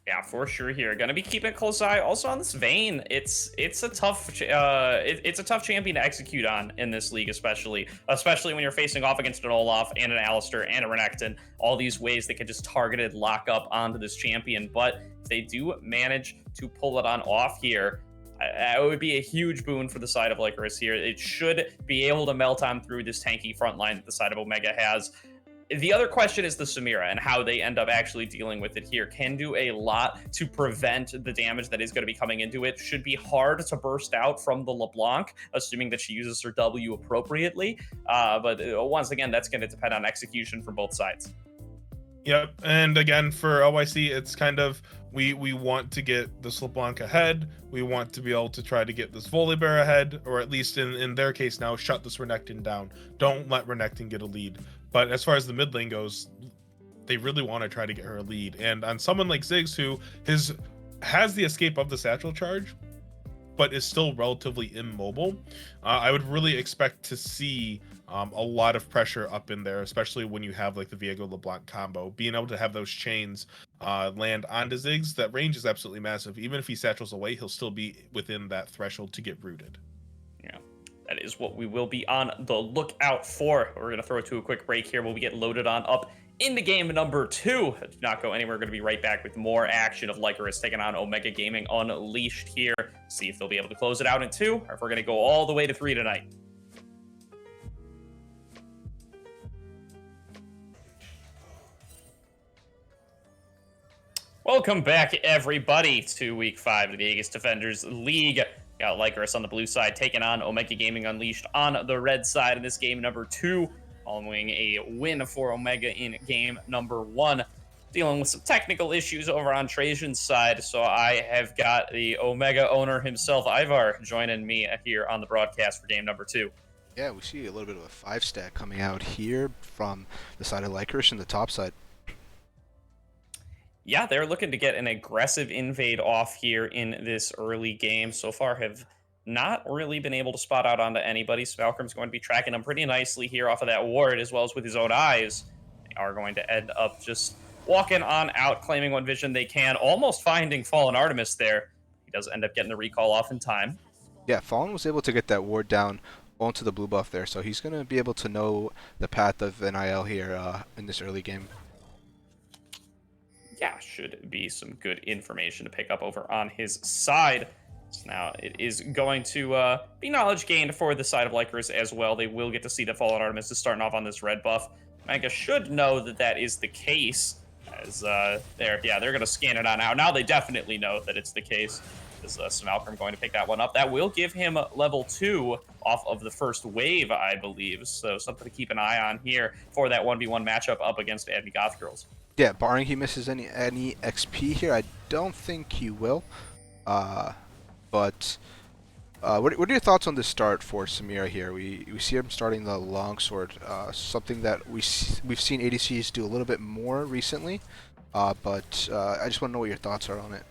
Yeah, for sure. Here, gonna be keeping a close eye also on this Vayne. It's a tough champion to execute on in this league, especially when you're facing off against an Olaf and an Alistar and a Renekton. All these ways they can just targeted lock up onto this champion, but if they do manage to pull it on off here, it would be a huge boon for the side of Lycoris here. It should be able to melt on through this tanky front line that the side of Omega has. The other question is the Samira and how they end up actually dealing with it here. Can do a lot to prevent the damage that is going to be coming into it. Should be hard to burst out from the LeBlanc, assuming that she uses her W appropriately. But once again, that's going to depend on execution from both sides. Yep, and again for LYC, it's kind of we want to get this LeBlanc ahead. We want to be able to try to get this Volibear ahead, or at least in their case now, shut this Renekton down. Don't let Renekton get a lead. But as far as the mid lane goes, they really want to try to get her a lead. And on someone like Ziggs, who has the escape of the satchel charge, but is still relatively immobile, I would really expect to see a lot of pressure up in there, especially when you have like the Viego LeBlanc combo. Being able to have those chains land onto Ziggs, that range is absolutely massive. Even if he satchels away, he'll still be within that threshold to get rooted. Yeah. That is what we will be on the lookout for. We're going to throw it to a quick break here while we get loaded on up into game number 2. Do not go anywhere. We're going to be right back with more action of Lycoris taking on Omega Gaming Unleashed here. See if they'll be able to close it out in 2, or if we're going to go all the way to 3 tonight. Welcome back, everybody, to Week 5 of the Aegis Defenders League. Got Lycoris on the blue side, taking on Omega Gaming Unleashed on the red side in this game number 2, following a win for Omega in game number 1. Dealing with some technical issues over on Trajan's side, so I have got the Omega owner himself, Ivar, joining me here on the broadcast for game number 2. Yeah, we see a little bit of a 5-stack coming out here from the side of Lycoris and the top side. Yeah, they're looking to get an aggressive invade off here in this early game. So far, have not really been able to spot out onto anybody. Smalcom's going to be tracking them pretty nicely here off of that ward, as well as with his own eyes. They are going to end up just walking on out, claiming what vision they can, almost finding Fallen Artemis there. He does end up getting the recall off in time. Yeah, Fallen was able to get that ward down onto the blue buff there, so he's going to be able to know the path of NIL here in this early game. Yeah, should be some good information to pick up over on his side. So now it is going to be knowledge gained for the side of Lycoris as well. They will get to see that Fallen Artemis is starting off on this red buff. Manga should know that that is the case, as they're going to scan it on out. Now they definitely know that it's the case. Is Smalcom going to pick that one up? That will give him level 2 off of the first wave, I believe. So something to keep an eye on here for that 1v1 matchup up against Admi Goth Girls. Yeah, barring he misses any XP here, I don't think he will. But what are your thoughts on the start for Samira here? We see him starting the longsword, something that we've seen ADCs do a little bit more recently. But I just want to know what your thoughts are on it.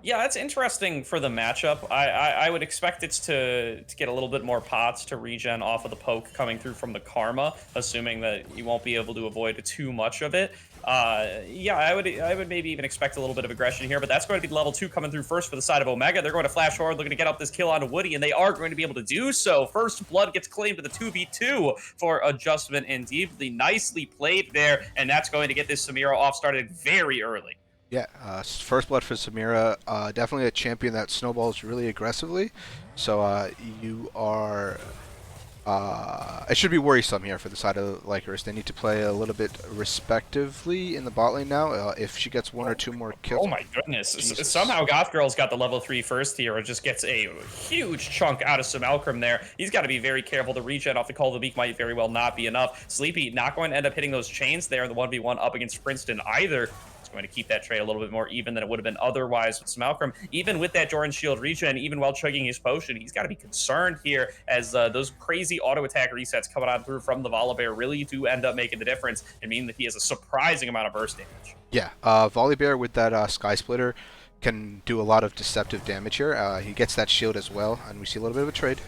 Yeah, that's interesting for the matchup. I would expect it to get a little bit more pots to regen off of the poke coming through from the Karma, assuming that you won't be able to avoid too much of it. Yeah, I would maybe even expect a little bit of aggression here, but that's going to be level 2 coming through first for the side of Omega. They're going to flash forward, looking to get up this kill onto Woody, and they are going to be able to do so. First blood gets claimed to the 2v2 for adjustment indeed. Nicely played there, and that's going to get this Samira off started very early. Yeah, first blood for Samira. Definitely a champion that snowballs really aggressively. So you are... it should be worrisome here for the side of Lycoris. They need to play a little bit respectively in the bot lane now. If she gets 1 or 2 more kills... Oh my goodness. Jesus. Somehow Goth Girl's got the level 3 first here and just gets a huge chunk out of Smalcom there. He's got to be very careful. The regen off the Call of the Beak might very well not be enough. Sleepy not going to end up hitting those chains there in the 1v1 up against Princeton either. Going to keep that trade a little bit more even than it would have been otherwise with Smalcom. Even with that Jordan Shield regen, even while chugging his potion, he's got to be concerned here as those crazy auto attack resets coming on through from the Volibear really do end up making the difference and mean that he has a surprising amount of burst damage. Yeah, Volibear with that Sky Splitter can do a lot of deceptive damage here. He gets that shield as well, and we see a little bit of a trade.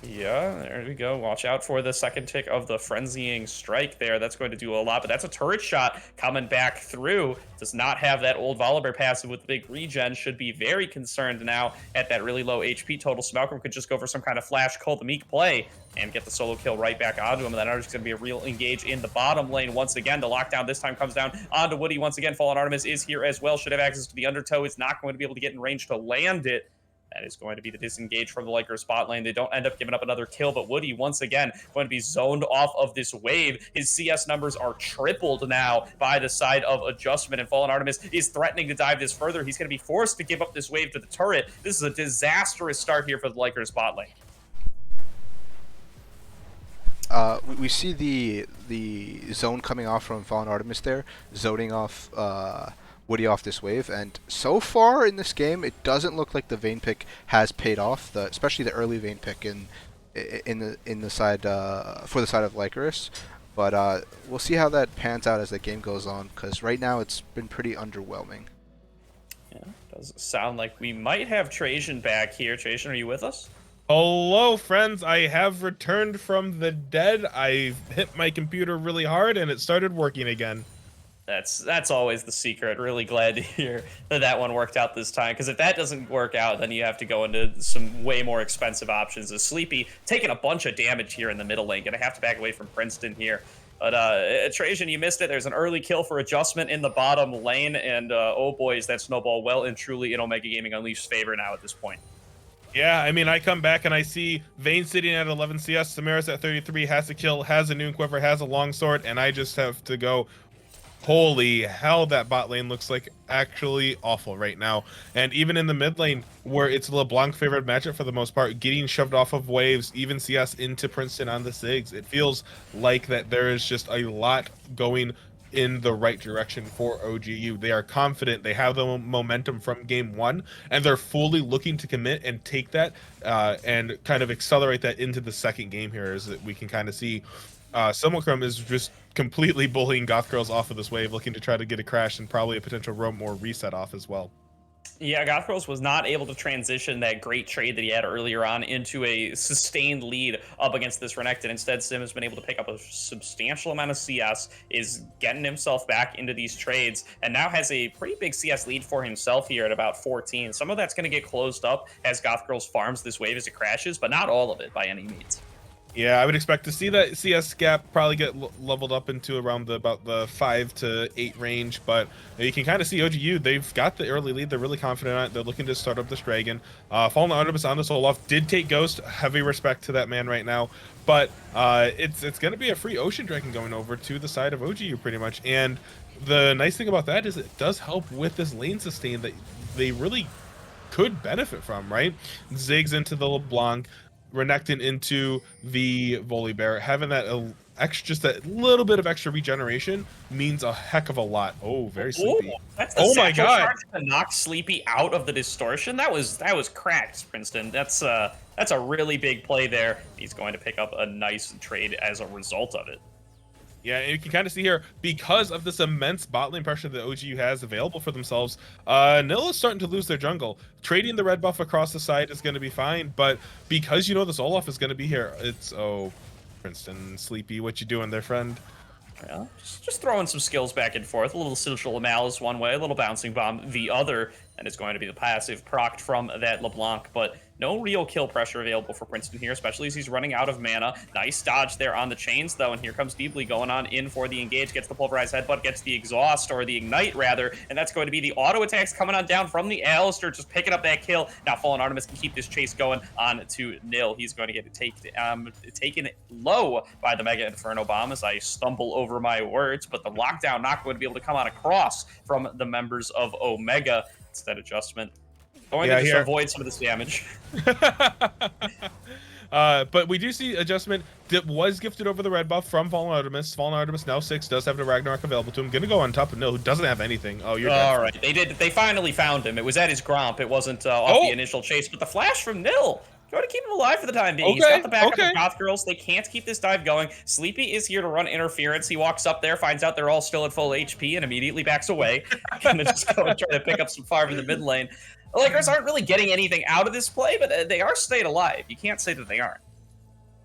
Yeah, there we go. Watch out for the second tick of the Frenzying Strike there. That's going to do a lot, but that's a turret shot coming back through. Does not have that old Volibear passive with big regen. Should be very concerned now at that really low HP total. Smalcom could just go for some kind of flash Call the Meek play and get the solo kill right back onto him. And then there's going to be a real engage in the bottom lane once again. The lockdown this time comes down onto Woody once again. Fallen Artemis is here as well. Should have access to the undertow. Is not going to be able to get in range to land it. That is going to be the disengage from the Lycoris spot lane. They don't end up giving up another kill, but Woody, once again, going to be zoned off of this wave. His CS numbers are tripled now by the side of adjustment, and Fallen Artemis is threatening to dive this further. He's going to be forced to give up this wave to the turret. This is a disastrous start here for the Lycoris spot lane. We see the zone coming off from Fallen Artemis there, zoning off Woody off this wave, and so far in this game, it doesn't look like the Vayne pick has paid off. Especially the early Vayne pick in the side for the side of Lycoris. But we'll see how that pans out as the game goes on, because right now it's been pretty underwhelming. Yeah, does sound like we might have Trajan back here. Trajan, are you with us? Hello, friends. I have returned from the dead. I hit my computer really hard, and it started working again. That's always the secret. Really glad to hear that one worked out this time, because if that doesn't work out, then you have to go into some way more expensive options. As Sleepy taking a bunch of damage here in the middle lane, gonna have to back away from Princeton here. But Trajan, you missed it. There's an early kill for adjustment in the bottom lane, and oh boy, is that snowball well and truly in Omega Gaming Unleashed's favor now at this point. Yeah, I mean, I come back and I see Vayne sitting at 11 CS, Samira's at 33, has a kill, has a Noon Quiver, has a longsword, and I just have to go, holy hell, that bot lane looks like actually awful right now. And even in the mid lane, where it's a LeBlanc favorite matchup for the most part, getting shoved off of waves, even CS into Princeton on the Sigs, it feels like that there is just a lot going in the right direction for OGU. They are confident. They have the momentum from game 1, and they're fully looking to commit and take that and kind of accelerate that into the second game here, as that we can kind of see Simulacrum is just completely bullying Goth Girls off of this wave, looking to try to get a crash and probably a potential roam or reset off as well. Yeah, Goth Girls was not able to transition that great trade that he had earlier on into a sustained lead up against this Renekton. Instead, Sim has been able to pick up a substantial amount of CS, is getting himself back into these trades, and now has a pretty big CS lead for himself here at about 14. Some of that's going to get closed up as Goth Girls farms this wave as it crashes, but not all of it by any means. Yeah, I would expect to see that CS gap probably get leveled up into around about the 5 to 8 range, but you can kind of see OGU, they've got the early lead. They're really confident on it. They're looking to start up this dragon. Fallen Artemis on this Olaf did take Ghost. Heavy respect to that man right now, but it's going to be a free Ocean Dragon going over to the side of OGU pretty much. And the nice thing about that is it does help with this lane sustain that they really could benefit from, right? Ziggs into the LeBlanc, Renekton into the Volibear, having that extra, just that little bit of extra regeneration means a heck of a lot. Oh, very sleepy. Ooh, that's the my god! To knock Sleepy out of the distortion. That was cracked, Princeton. That's a really big play there. He's going to pick up a nice trade as a result of it. Yeah, and you can kind of see here, because of this immense bot lane pressure that OGU has available for themselves, Nil is starting to lose their jungle. Trading the red buff across the side is going to be fine, but because you know this Olaf is going to be here, it's, oh, Princeton, Sleepy, what you doing there, friend? Yeah, just throwing some skills back and forth. A little Sigil of Malice one way, a little Bouncing Bomb the other, and it's going to be the passive procced from that LeBlanc, but no real kill pressure available for Princeton here, especially as he's running out of mana. Nice dodge there on the chains, though, and here comes Deeply going on in for the engage, gets the Pulverized Headbutt, gets the Exhaust, or the Ignite, rather, and that's going to be the auto attacks coming on down from the Alistar, just picking up that kill. Now Fallen Artemis can keep this chase going on to Nil. He's going to get taken low by the Mega Inferno Bomb as I stumble over my words, but the lockdown not going to be able to come on across from the members of Omega. Instead, adjustment going to just avoid some of this damage. But we do see adjustment that was gifted over the red buff from Fallen Artemis. Fallen Artemis now 6 does have the Ragnarok available to him. Gonna go on top of Nil, who doesn't have anything. Oh, you're all right. They finally found him. It was at his Gromp. It wasn't off the initial chase, but the flash from Nil. Going to keep him alive for the time being. He's got the backup of Goth Girls. They can't keep this dive going. Sleepy is here to run interference. He walks up there, finds out they're all still at full HP, and immediately backs away. Gonna just go and try to pick up some farm in the mid lane. The Lakers aren't really getting anything out of this play, but they are staying alive. You can't say that they aren't.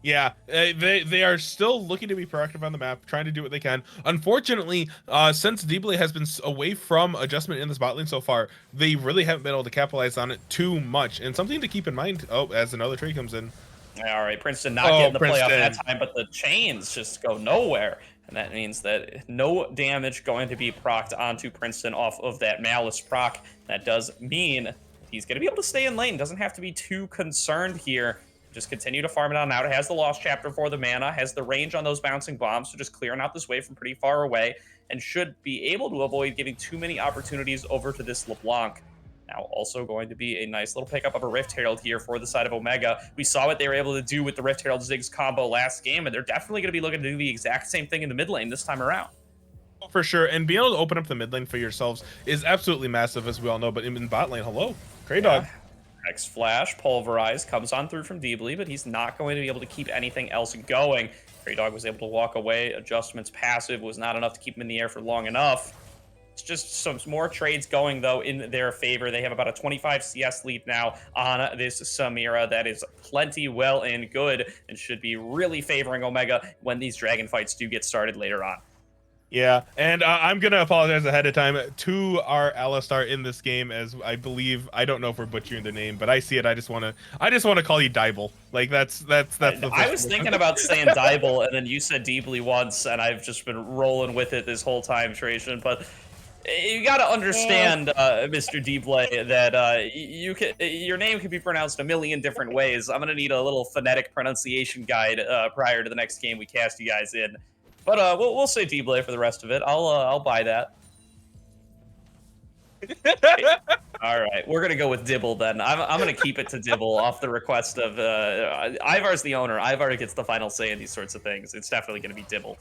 Yeah, they are still looking to be proactive on the map, trying to do what they can. Unfortunately, since Deeply has been away from adjustment in this bot lane so far, they really haven't been able to capitalize on it too much. And something to keep in mind, as another trade comes in. All right, Princeton not getting the playoff that time, but the chains just go nowhere. And that means that no damage going to be procced onto Princeton off of that Malice proc. That does mean he's going to be able to stay in lane. Doesn't have to be too concerned here. Just continue to farm it on out. It has the Lost Chapter for the mana, has the range on those Bouncing Bombs, so just clearing out this wave from pretty far away, and should be able to avoid giving too many opportunities over to this LeBlanc. Now also going to be a nice little pickup of a Rift Herald here for the side of Omega. We saw what they were able to do with the Rift Herald Ziggs combo last game, and they're definitely going to be looking to do the exact same thing in the mid lane this time around. For sure, and being able to open up the mid lane for yourselves is absolutely massive, as we all know, but in bot lane, hello, Grey Dog. X Flash, Pulverized, comes on through from Deeply, but he's not going to be able to keep anything else going. Grey Dog was able to walk away. Adjustments passive was not enough to keep him in the air for long enough. It's just some more trades going, though, in their favor. They have about a 25 CS lead now on this Samira. That is plenty well and good and should be really favoring Omega when these dragon fights do get started later on. Yeah, and I'm gonna apologize ahead of time to our Alistar in this game, as I believe, I don't know if we're butchering the name, but I see it. I just want to call you Dibble. Like that's the. I was thinking about saying Dibble, and then you said Deeply once, and I've just been rolling with it this whole time, Trajan. But you got to understand, Mr. Deeply, that your name can be pronounced a million different ways. I'm gonna need a little phonetic pronunciation guide prior to the next game we cast you guys in. But we'll say D-Blade for the rest of it. I'll buy that. All right, we're gonna go with Dibble then. I'm gonna keep it to Dibble off the request of Ivar's the owner. Ivar gets the final say in these sorts of things. It's definitely gonna be Dibble.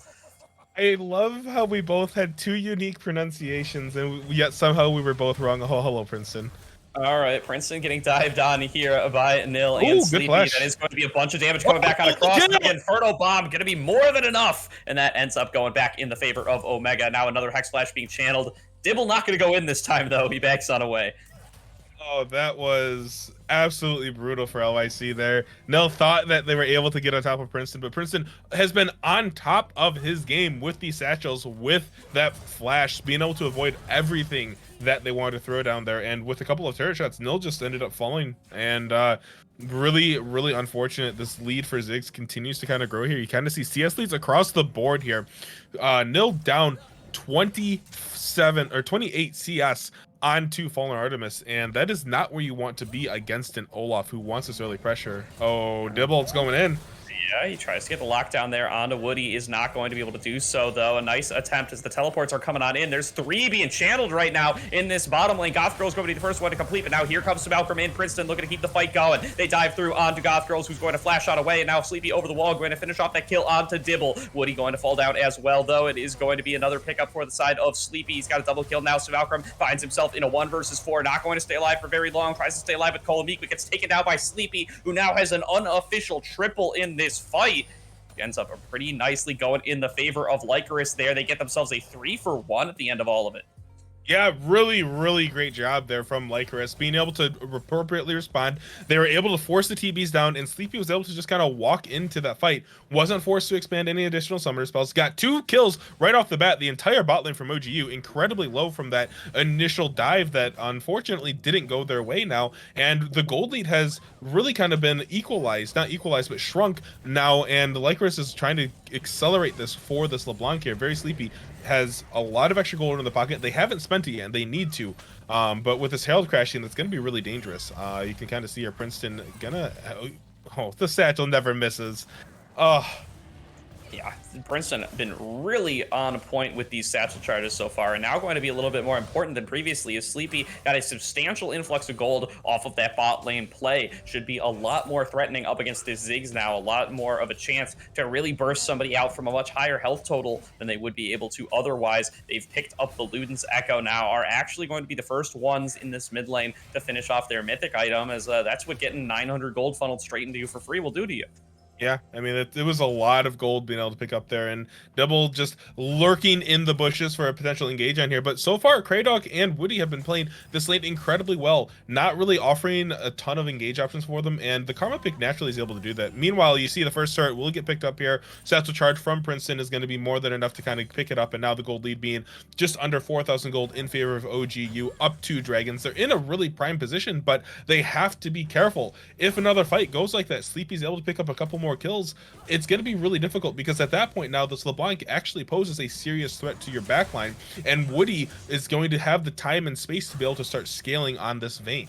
I love how we both had two unique pronunciations, and yet somehow we were both wrong. Oh, hello, Princeton. All right, Princeton getting dived on here by Nil and Oh, good Sleepy. flash. That is going to be a bunch of damage coming back on Oh, across. yeah. The Inferno Bomb going to be more than enough, and that ends up going back in the favor of Omega. Now another Hex Flash being channeled. Dibble not going to go in this time, though. He backs on away. Oh, that was absolutely brutal for LYC there. Nell thought that they were able to get on top of Princeton, but Princeton has been on top of his game with these satchels, with that flash, being able to avoid everything that they wanted to throw down there. And with a couple of turret shots, Nil just ended up falling. And really unfortunate. This lead for Ziggs continues to kind of grow here. You kind of see CS leads across the board here. Nil down 27 or 28 CS onto Fallen Artemis, and that is not where you want to be against an Olaf who wants this early pressure. Oh, Dibble's going in. Yeah, he tries to get the lockdown there onto Woody. Is not going to be able to do so, though. A nice attempt as the teleports are coming on in. There's 3 being channeled right now in this bottom lane. Goth Girl's going to be the first one to complete, but now here comes Malcolm in. Princeton looking to keep the fight going. They dive through onto Goth Girls, who's going to flash out away, and now Sleepy over the wall, going to finish off that kill onto Dibble. Woody going to fall down as well, though. It is going to be another pickup for the side of Sleepy. He's got a double kill now. Valkyrum finds himself in a 1 versus 4. Not going to stay alive for very long. Tries to stay alive with Kolomeek, but gets taken down by Sleepy, who now has an unofficial triple in this fight. Ends up pretty nicely going in the favor of Lycoris there. They get themselves a 3-for-1 at the end of all of it. Yeah, really great job there from Lycoris, being able to appropriately respond. They were able to force the TBs down, and Sleepy was able to just kind of walk into that fight. Wasn't forced to expand any additional summoner spells. Got 2 kills right off the bat. The entire bot lane from OGU incredibly low from that initial dive that unfortunately didn't go their way now. And the gold lead has really kind of been equalized, not equalized, but shrunk now. And Lycoris is trying to accelerate this for this LeBlanc here. Very Sleepy has a lot of extra gold in the pocket. They haven't spent it yet, and they need to. But with this Herald crashing, that's going to be really dangerous. You can kind of see here Princeton gonna... Oh, the satchel never misses. Yeah, Princeton been really on point with these satchel charges so far, and now going to be a little bit more important than previously, as Sleepy got a substantial influx of gold off of that bot lane play. Should be a lot more threatening up against this Ziggs now, a lot more of a chance to really burst somebody out from a much higher health total than they would be able to otherwise. They've picked up the Luden's Echo now, are actually going to be the first ones in this mid lane to finish off their mythic item, as that's what getting 900 gold funneled straight into you for free will do to you. Yeah, I mean, it was a lot of gold being able to pick up there, and Double just lurking in the bushes for a potential engage on here. But so far, Kraydog and Woody have been playing this lane incredibly well, not really offering a ton of engage options for them, and the Karma pick naturally is able to do that. Meanwhile, you see the first turret will get picked up here. Satchel charge from Princeton is going to be more than enough to kind of pick it up, and now the gold lead being just under 4,000 gold in favor of OGU, up 2 dragons. They're in a really prime position, but they have to be careful. If another fight goes like that, Sleepy's able to pick up a couple more kills, it's going to be really difficult, because at that point now this LeBlanc actually poses a serious threat to your backline, and Woody is going to have the time and space to be able to start scaling on this vein.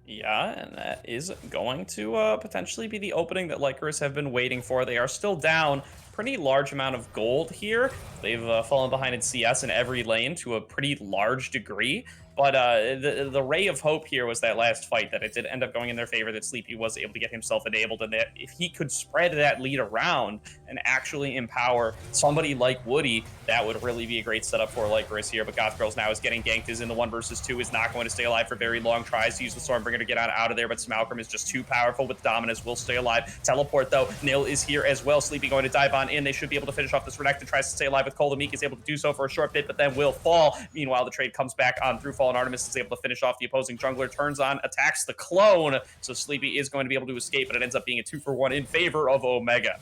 Yeah, and that is going to potentially be the opening that Lycoris have been waiting for. They are still down pretty large amount of gold here. They've fallen behind in CS in every lane to a pretty large degree. But the ray of hope here was that last fight, that it did end up going in their favor, that Sleepy was able to get himself enabled, and that if he could spread that lead around and actually empower somebody like Woody, that would really be a great setup for Lycoris here. But Goth Girls now is getting ganked, is in the 1 versus 2, is not going to stay alive for very long, tries to use the Stormbringer to get out of there, but Smalcolm is just too powerful with Dominus, will stay alive. Teleport, though, Nil is here as well. Sleepy going to dive on in. They should be able to finish off this Renekton, tries to stay alive with Kolomeek, is able to do so for a short bit, but then will fall. Meanwhile, the trade comes back on through Fallen Artemis, is able to finish off the opposing jungler, turns on, attacks the clone, so Sleepy is going to be able to escape, but it ends up being a 2-for-1 in favor of Omega.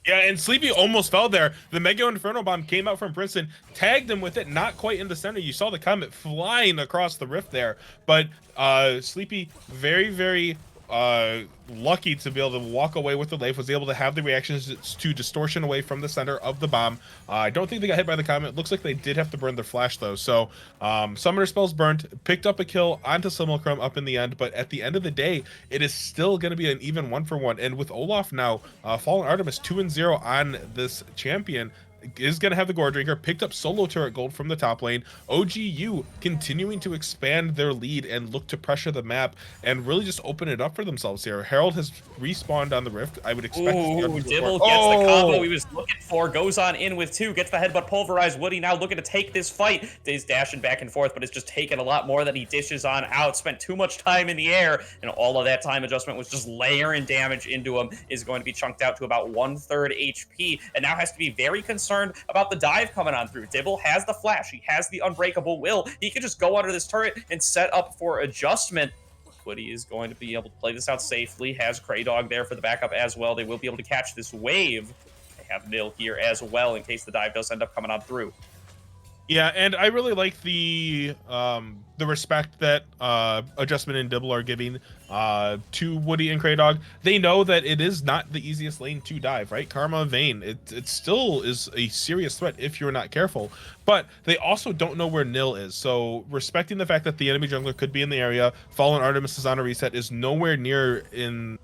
Yeah, and Sleepy almost fell there. The Mega Inferno Bomb came out from Princeton, tagged him with it, not quite in the center. You saw the comet flying across the rift there, but Sleepy very lucky to be able to walk away with the life, was able to have the reactions to distortion away from the center of the bomb. I don't think they got hit by the comet. Looks like they did have to burn their flash though, so summoner spells burnt, picked up a kill onto Simulacrum up in the end, but at the end of the day, it is still going to be an even 1-for-1, and with Olaf now, Fallen Artemis 2-0 on this champion, is going to have the Gore Drinker, picked up solo turret gold from the top lane. OGU continuing to expand their lead and look to pressure the map and really just open it up for themselves here. Herald has respawned on the Rift. I would expect Ooh, Dibble gets the combo he was looking for, goes on in with 2, gets the headbutt pulverized. Woody now looking to take this fight. He's dashing back and forth, but it's just taking a lot more than he dishes on out. Spent too much time in the air, and all of that time adjustment was just layering damage into him. Is going to be chunked out to about 1/3 HP, and now has to be very concerned about the dive coming on through. Dibble has the flash. He has the unbreakable will. He could just go under this turret and set up for adjustment. Woody is going to be able to play this out safely. Has Kraydog there for the backup as well. They will be able to catch this wave. They have Nil here as well in case the dive does end up coming on through. Yeah, and I really like the respect that Adjustment and Dibble are giving to Woody and Kraydog. They know that it is not the easiest lane to dive, right? Karma Vayne, it still is a serious threat if you're not careful. But they also don't know where Nil is. So respecting the fact that the enemy jungler could be in the area, Fallen Artemis is on a reset, is nowhere near in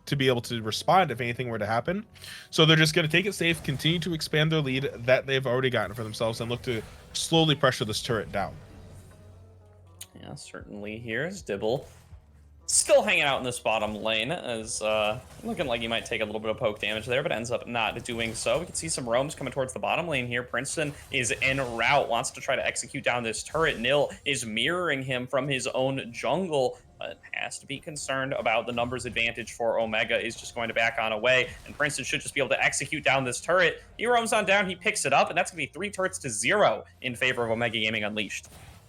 to be able to respond if anything were to happen. So they're just going to take it safe, continue to expand their lead that they've already gotten for themselves, and look to slowly pressure this turret down. Yeah, certainly here's Dibble. Still hanging out in this bottom lane, as looking like he might take a little bit of poke damage there, but ends up not doing so. We can see some roams coming towards the bottom lane here. Princeton is en route, wants to try to execute down this turret. Nil is mirroring him from his own jungle, but has to be concerned about the numbers advantage for Omega is just going to back on away, and Princeton should just be able to execute down this turret. He roams on down, he picks it up, and that's going to be 3 turrets to 0 in favor of Omega Gaming Unleashed.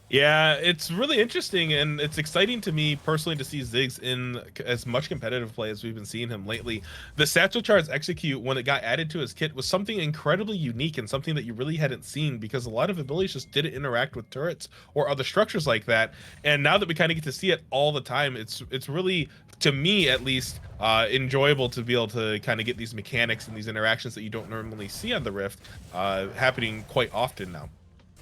Yeah, it's really interesting, and it's exciting to me personally to see Ziggs in as much competitive play as we've been seeing him lately. The Satchel Charge execute, when it got added to his kit, was something incredibly unique and something that you really hadn't seen, because a lot of abilities just didn't interact with turrets or other structures like that. And now that we kind of get to see it all the time, it's really, to me at least, enjoyable to be able to kind of get these mechanics and these interactions that you don't normally see on the Rift happening quite often now.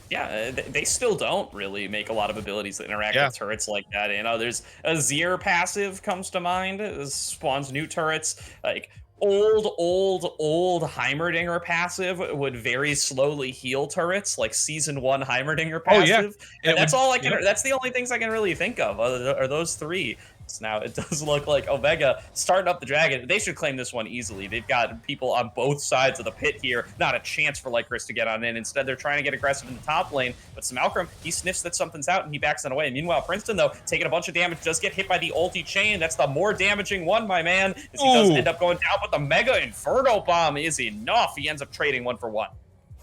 Yeah, they still don't really make a lot of abilities that interact with turrets like that. You know, there's a Azir passive comes to mind. It spawns new turrets. Like old Heimerdinger passive would very slowly heal turrets, like Season 1 Heimerdinger passive. Oh, yeah. And that's all I can. That's the only things I can really think of are those 3. Now it does look like Omega starting up the dragon. They should claim this one easily. They've got people on both sides of the pit here. Not a chance for Lycoris to get on in. Instead, they're trying to get aggressive in the top lane. But Malcolm, he sniffs that something's out and he backs it away. And meanwhile, Princeton, though, taking a bunch of damage, does get hit by the ulti chain. That's the more damaging one, my man. As he does end up going down, but the Mega Inferno Bomb is enough. He ends up trading 1 for 1.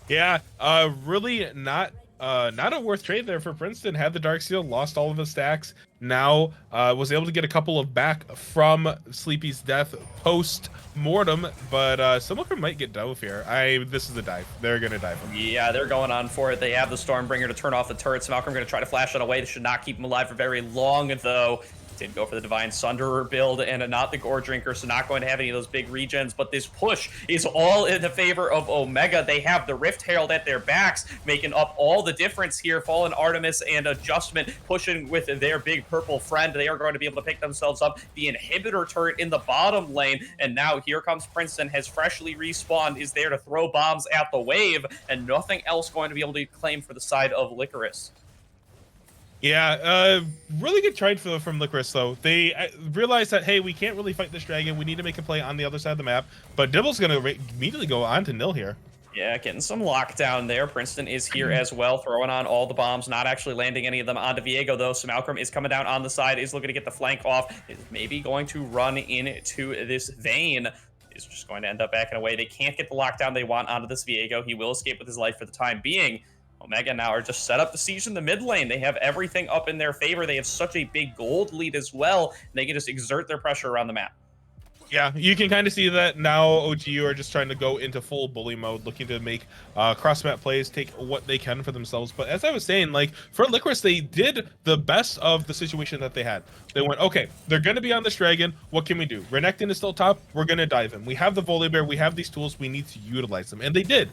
Yeah, really not a worth trade there for Princeton. Had the Darksteel, lost all of his stacks. Now was able to get a couple of back from Sleepy's death post-mortem, but some of them might get dove here. This is a dive. They're going to dive him. Yeah, they're going on for it. They have the Stormbringer to turn off the turrets. Malcolm going to try to flash it away. This should not keep him alive for very long, though. Did go for the Divine Sunderer build and not the Gore Drinker, so not going to have any of those big regens, but this push is all in the favor of Omega. They have the Rift Herald at their backs, making up all the difference here. Fallen Artemis and Adjustment pushing with their big purple friend. They are going to be able to pick themselves up the inhibitor turret in the bottom lane, and now here comes Princeton, has freshly respawned, is there to throw bombs at the wave, and nothing else going to be able to claim for the side of Lycoris. Yeah, really good trade from Lycoris, though. They realized that, hey, we can't really fight this dragon. We need to make a play on the other side of the map. But Dibble's going to immediately go on to Nil here. Yeah, getting some lockdown there. Princeton is here as well, throwing on all the bombs, not actually landing any of them onto Viego, though. So Malcolm is coming down on the side, is looking to get the flank off, is maybe going to run into this Vayne. Is just going to end up backing away. They can't get the lockdown they want onto this Viego. He will escape with his life for the time being. Omega now are just set up the siege in the mid lane. They have everything up in their favor. They have such a big gold lead as well. They can just exert their pressure around the map. Yeah, you can kind of see that now. OGU are just trying to go into full bully mode, looking to make cross-map plays, take what they can for themselves. But as I was saying, like, for Lycoris, they did the best of the situation that they had. They went, okay, they're going to be on this dragon. What can we do? Renekton is still top. We're going to dive in. We have the Volibear. We have these tools. We need to utilize them. And they did.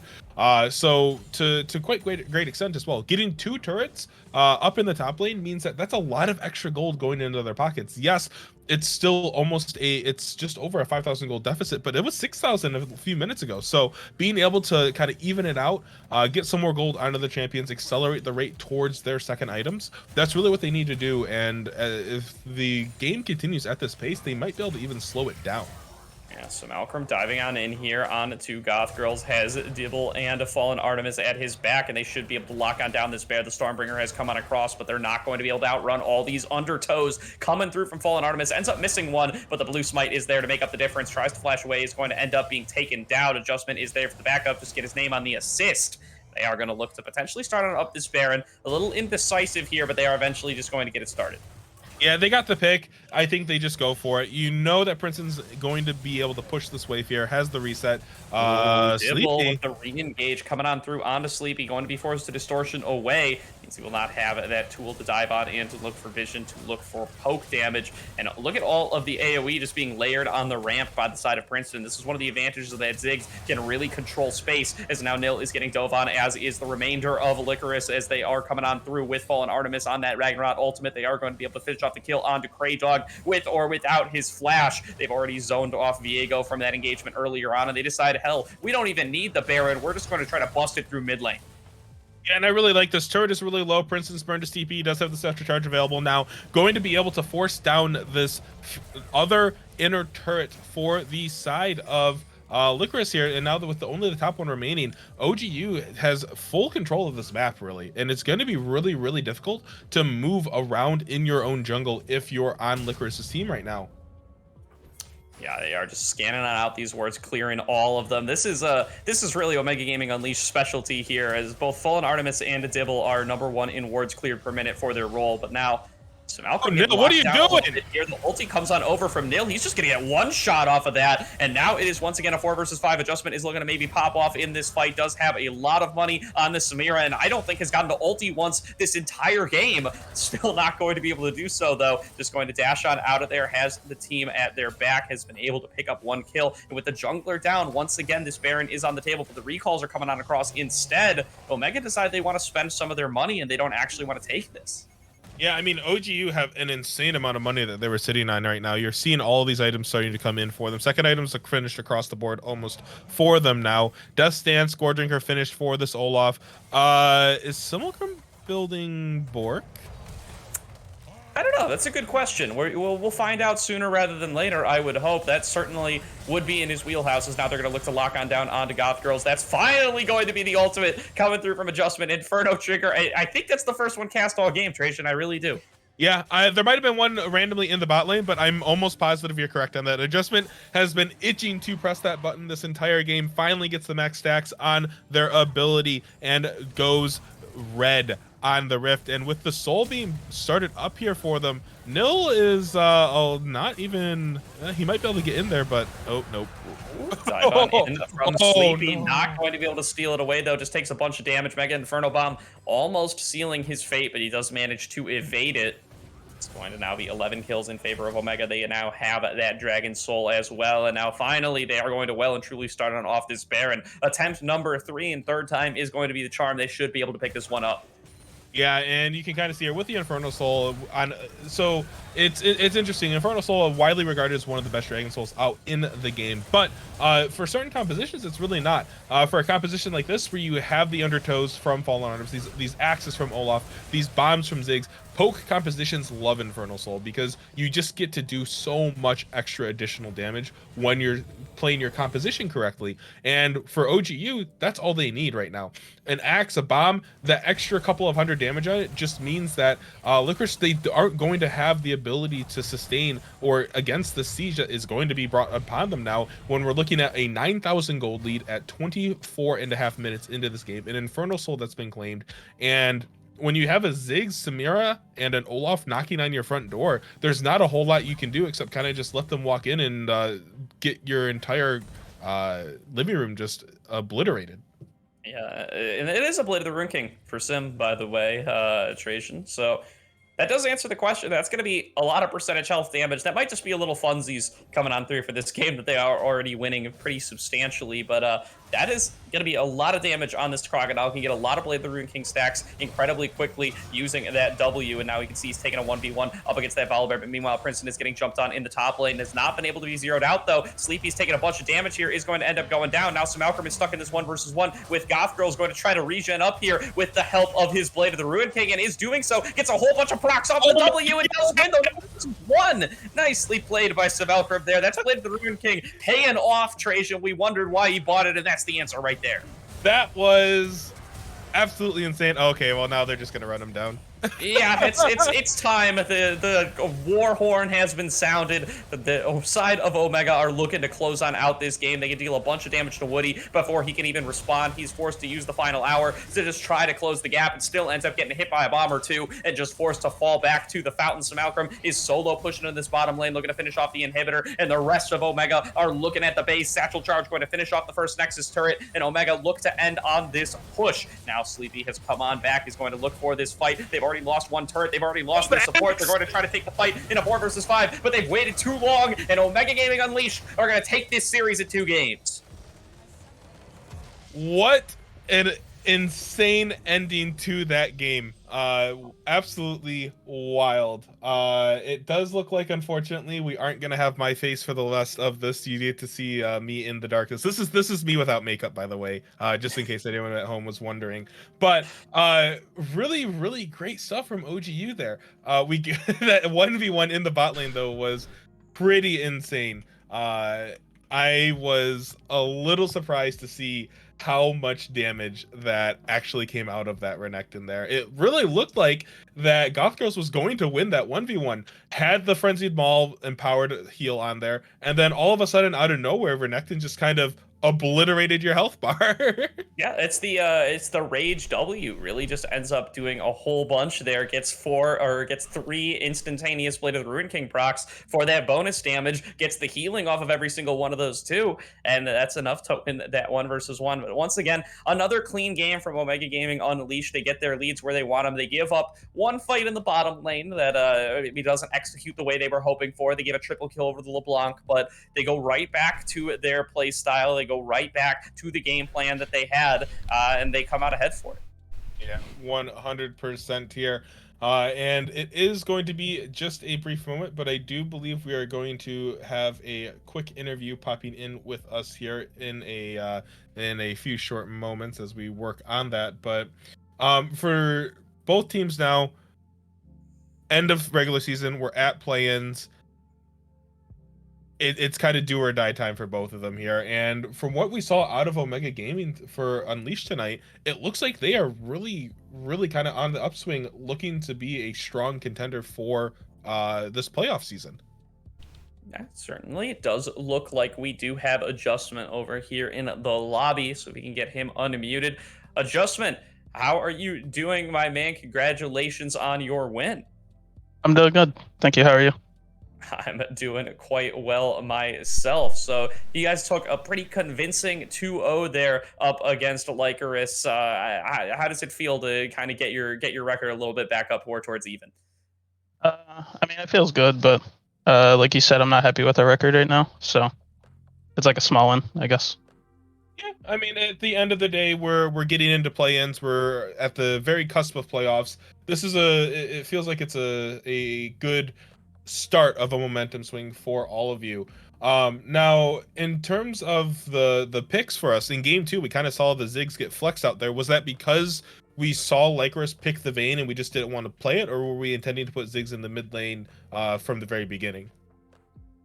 So to quite great extent as well. Getting 2 turrets up in the top lane means that that's a lot of extra gold going into their pockets. Yes, it's still it's just over a 5,000 gold deficit, but it was 6,000 a few minutes ago. So being able to kind of even it out, get some more gold onto the champions, accelerate the rate towards their second items, that's really what they need to do. And if the game continues at this pace, they might be able to even slow it down. Yeah, so Malcolm diving on in here on two Goth Girls, has Dibble and a Fallen Artemis at his back, and they should be able to lock on down this bear. The Stormbringer has come on across, but they're not going to be able to outrun all these undertows coming through from Fallen Artemis. Ends up missing one, but the blue smite is there to make up the difference. Tries to flash away, is going to end up being taken down. Adjustment is there for the backup, just get his name on the assist. They are going to look to potentially start on up this Baron. A little indecisive here, but they are eventually just going to get it started. Yeah, they got the pick. I think they just go for it. You know that Princeton's going to be able to push this wave here. Has the reset. Dibble Sleepy. with the re-engage coming on through onto Sleepy, going to be forced to distortion away. Means he will not have that tool to dive on and to look for vision, to look for poke damage. And look at all of the AoE just being layered on the ramp by the side of Princeton. This is one of the advantages of that Ziggs can really control space, as now Nil is getting dove on, as is the remainder of Lycoris, as they are coming on through with Fallen Artemis on that Ragnarok ultimate. They are going to be able to finish off the kill onto Kraydog with or without his flash. They've already zoned off Viego from that engagement earlier on, and they decide, hell, we don't even need the Baron. We're just going to try to bust it through mid lane. Yeah, and I really like this. Turret is really low. Princeton's burn to TP, does have the Scepter charge available now. Going to be able to force down this other inner turret for the side of Lycoris here. And now that with only the top one remaining, OGU has full control of this map, really. And it's going to be really, really difficult to move around in your own jungle if you're on Lycoris's team right now. Yeah, they are just scanning out these wards, clearing all of them. This is really Omega Gaming Unleashed specialty here, as both Fallen Artemis and Dibble are #1 in wards cleared per minute for their role. But now, so Malcolm, Nil, what are you doing? Here, the ulti comes on over from Nil. He's just going to get one shot off of that, and now it is once again a 4 versus 5 adjustment. Is looking to maybe pop off in this fight. Does have a lot of money on the Samira, and I don't think has gotten to ulti once this entire game. Still not going to be able to do so, though. Just going to dash on out of there. Has the team at their back. Has been able to pick up one kill, and with the jungler down, once again, this Baron is on the table, but the recalls are coming on across instead. Omega decide they want to spend some of their money, and they don't actually want to take this. Yeah, I mean, OGU have an insane amount of money that they were sitting on right now. You're seeing all of these items starting to come in for them. Second items are finished across the board almost for them now. Death Stance, Gore Drinker finished for this Olaf. Is Simulacrum building Bork? I don't know. That's a good question. We'll find out sooner rather than later, I would hope. That certainly would be in his wheelhouses. Now they're going to look to lock on down onto Goth Girls. That's finally going to be the ultimate coming through from Adjustment. Inferno Trigger. I think that's the first one cast all game, Trajan. I really do. Yeah, there might have been one randomly in the bot lane, but I'm almost positive you're correct on that. Adjustment has been itching to press that button this entire game. Finally gets the max stacks on their ability and goes red on the Rift. And with the soul beam started up here for them, Nil is not even he might be able to get in there, but oh nope. Dive on in from Sleepy. No. Not going to be able to steal it away, though. Just takes a bunch of damage. Mega Inferno Bomb almost sealing his fate, but he does manage to evade it. It's going to now be 11 kills in favor of Omega. They now have that Dragon Soul as well. And now finally they are going to well and truly start on off this Baron. Attempt number 3 and third time is going to be the charm. They should be able to pick this one up. Yeah, and you can kind of see here with the Inferno Soul on. So it's interesting. Inferno Soul widely regarded as one of the best Dragon Souls out in the game, but for certain compositions, it's really not. For a composition like this, where you have the Undertows from Fallen Artemis, these axes from Olaf, these bombs from Ziggs, poke compositions love Infernal Soul because you just get to do so much extra additional damage when you're playing your composition correctly. And for OGU, that's all they need right now. An axe, a bomb, that extra couple of hundred damage on it just means that Lycoris, they aren't going to have the ability to sustain or against the siege that is going to be brought upon them now when we're looking at a 9,000 gold lead at 24.5 minutes into this game, an Infernal Soul that's been claimed. And when you have a Ziggs, Samira, and an Olaf knocking on your front door, there's not a whole lot you can do except kind of just let them walk in and get your entire living room just obliterated. Yeah, and it is a Blade of the Rune King for Sim, by the way, Trajan. So That does answer the question. That's going to be a lot of percentage health damage. That might just be a little funsies coming on through for this game that they are already winning pretty substantially. But that is going to be a lot of damage on this Crocodile. Can get a lot of Blade of the Ruined King stacks incredibly quickly using that W. And now we can see he's taking a 1v1 up against that Volibear. But meanwhile, Princeton is getting jumped on in the top lane. Has not been able to be zeroed out, though. Sleepy's taking a bunch of damage here. Is going to end up going down. Now Malcolm is stuck in this 1v1 with Goth Girl's going to try to regen up here with the help of his Blade of the Ruined King, and is doing so. Gets a whole bunch of procs off the W, and does win though. One. Nicely played by Savelkrim there. That's Blade of the Ruined King paying off, Trajan. We wondered why he bought it, and that's the answer right there. That was absolutely insane. Okay, well now they're just gonna run him down. Yeah, it's time. The war horn has been sounded. The side of Omega are looking to close on out this game. They can deal a bunch of damage to Woody before he can even respond. He's forced to use the final hour to just try to close the gap, and still ends up getting hit by a bomb or two and just forced to fall back to the fountain. Malcolm is solo pushing in this bottom lane, looking to finish off the inhibitor, and the rest of Omega are looking at the base. Satchel Charge going to finish off the first Nexus turret, and Omega look to end on this push. Now Sleepy has come on back. He's going to look for this fight. They've already lost one turret. They've already lost their support. They're going to try to take the fight in a 4 versus 5, but they've waited too long, and Omega Gaming Unleashed are going to take this series in 2 games. What an insane ending to that game. Absolutely wild. It does look like, unfortunately, we aren't gonna have my face for the rest of this. You get to see me in the darkness. This is me without makeup, by the way, just in case anyone at home was wondering. But really great stuff from OGU there. We that 1v1 in the bot lane though was pretty insane. I was a little surprised to see how much damage that actually came out of that Renekton there. It really looked like that Goth Girls was going to win that 1v1, had the Frenzied Maul empowered heal on there, and then all of a sudden, out of nowhere, Renekton just kind of obliterated your health bar. Yeah, it's the Rage W. Really just ends up doing a whole bunch there. Gets 3 instantaneous Blade of the Ruined King procs for that bonus damage. Gets the healing off of every single one of those too, and that's enough to win that 1 versus 1. But once again, another clean game from Omega Gaming Unleashed. They get their leads where they want them. They give up one fight in the bottom lane that maybe doesn't execute the way they were hoping for. They get a triple kill over the LeBlanc, but they go right back to their play style. They go right back to the game plan that they had, and they come out ahead for it. Yeah, 100% here. And it is going to be just a brief moment, but I do believe we are going to have a quick interview popping in with us here in a few short moments as we work on that. But for both teams now, end of regular season, we're at play-ins. It's kind of do or die time for both of them here. And from what we saw out of Omega Gaming for Unleashed tonight, it looks like they are really kind of on the upswing, looking to be a strong contender for this playoff season. Yeah, certainly. It does look like we do have Adjustment over here in the lobby, so we can get him unmuted. Adjustment, how are you doing, my man? Congratulations on your win. I'm doing good. Thank you. How are you? I'm doing quite well myself. So you guys took a pretty convincing 2-0 there up against Lycoris. How does it feel to kind of get your record a little bit back up more towards even? I mean, it feels good, but like you said, I'm not happy with our record right now. So it's like a small one, I guess. Yeah, I mean, at the end of the day, we're getting into play-ins. We're at the very cusp of playoffs. This is it feels like it's a good start of a momentum swing for all of you. Now, in terms of the picks for us in game 2, we kind of saw the Ziggs get flexed out there. Was that because we saw Lycoris pick the Vayne and we just didn't want to play it, or were we intending to put Ziggs in the mid lane from the very beginning?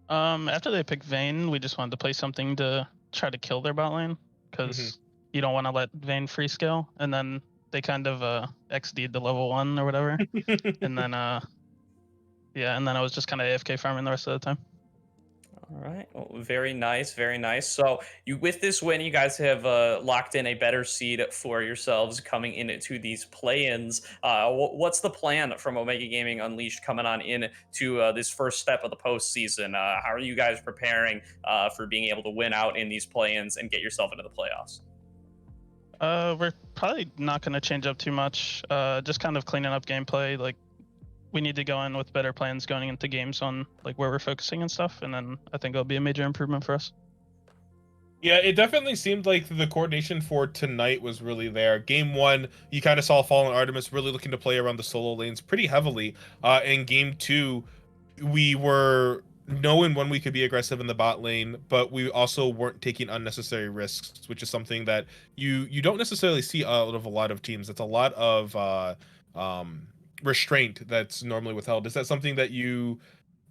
After they picked Vayne, we just wanted to play something to try to kill their bot lane, because you don't want to let Vayne free scale, and then they kind of XD'd the level 1 or whatever, and then yeah, and then I was just kind of AFK farming the rest of the time. All right, well, very nice, very nice. So with this win, you guys have locked in a better seed for yourselves coming into these play-ins. What's the plan from Omega Gaming Unleashed coming on in to this first step of the postseason? How are you guys preparing for being able to win out in these play-ins and get yourself into the playoffs? We're probably not going to change up too much. Just kind of cleaning up gameplay, like we need to go in with better plans going into games on like where we're focusing and stuff, and then I think it'll be a major improvement for us. Yeah, it definitely seemed like the coordination for tonight was really there. Game 1, you kind of saw Fallen Artemis really looking to play around the solo lanes pretty heavily. In Game 2, we were knowing when we could be aggressive in the bot lane, but we also weren't taking unnecessary risks, which is something that you don't necessarily see out of a lot of teams. It's a lot of restraint that's normally withheld. Is that something that you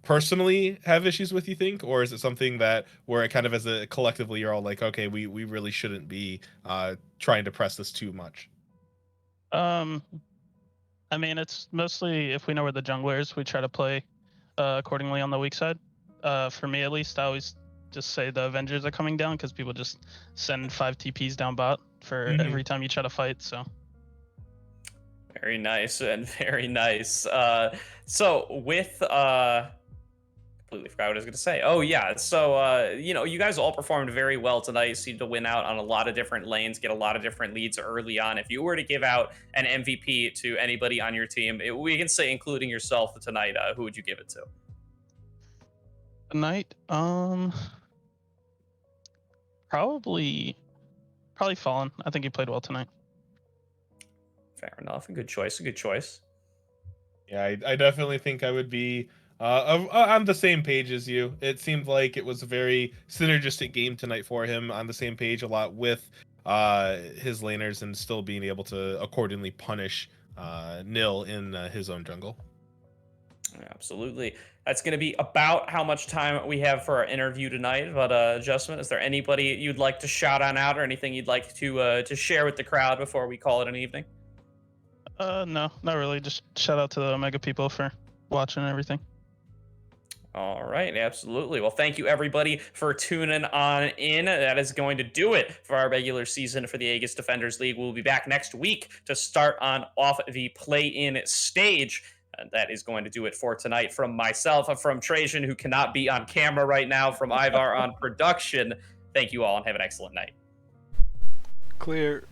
personally have issues with, you think, or is it something that where it kind of as a collectively you're all like, okay, we really shouldn't be trying to press this too much? I mean, it's mostly if we know where the jungler is, we try to play accordingly on the weak side. For me at least, I always just say the Avengers are coming down because people just send 5 TPs down bot for every time you try to fight. So Very nice and very nice. So with completely forgot what I was going to say. Oh yeah, so you guys all performed very well tonight. You seemed to win out on a lot of different lanes, get a lot of different leads early on. If you were to give out an MVP to anybody on your team, we can say including yourself tonight, who would you give it to? tonight, probably Fallen. I think he played well tonight. Fair enough. A good choice. A good choice. Yeah, I definitely think I would be on the same page as you. It seemed like it was a very synergistic game tonight for him, on the same page a lot with his laners and still being able to accordingly punish Nil in his own jungle. Absolutely. That's going to be about how much time we have for our interview tonight. But Justin, is there anybody you'd like to shout on out, or anything you'd like to share with the crowd before we call it an evening? No, not really. Just shout out to the Omega people for watching and everything. All right, absolutely. Well, thank you everybody for tuning on in. That is going to do it for our regular season for the Aegis Defenders League. We'll be back next week to start on off the play-in stage. And that is going to do it for tonight. From myself, from Trajan, who cannot be on camera right now, from Ivar on production. Thank you all and have an excellent night. Clear.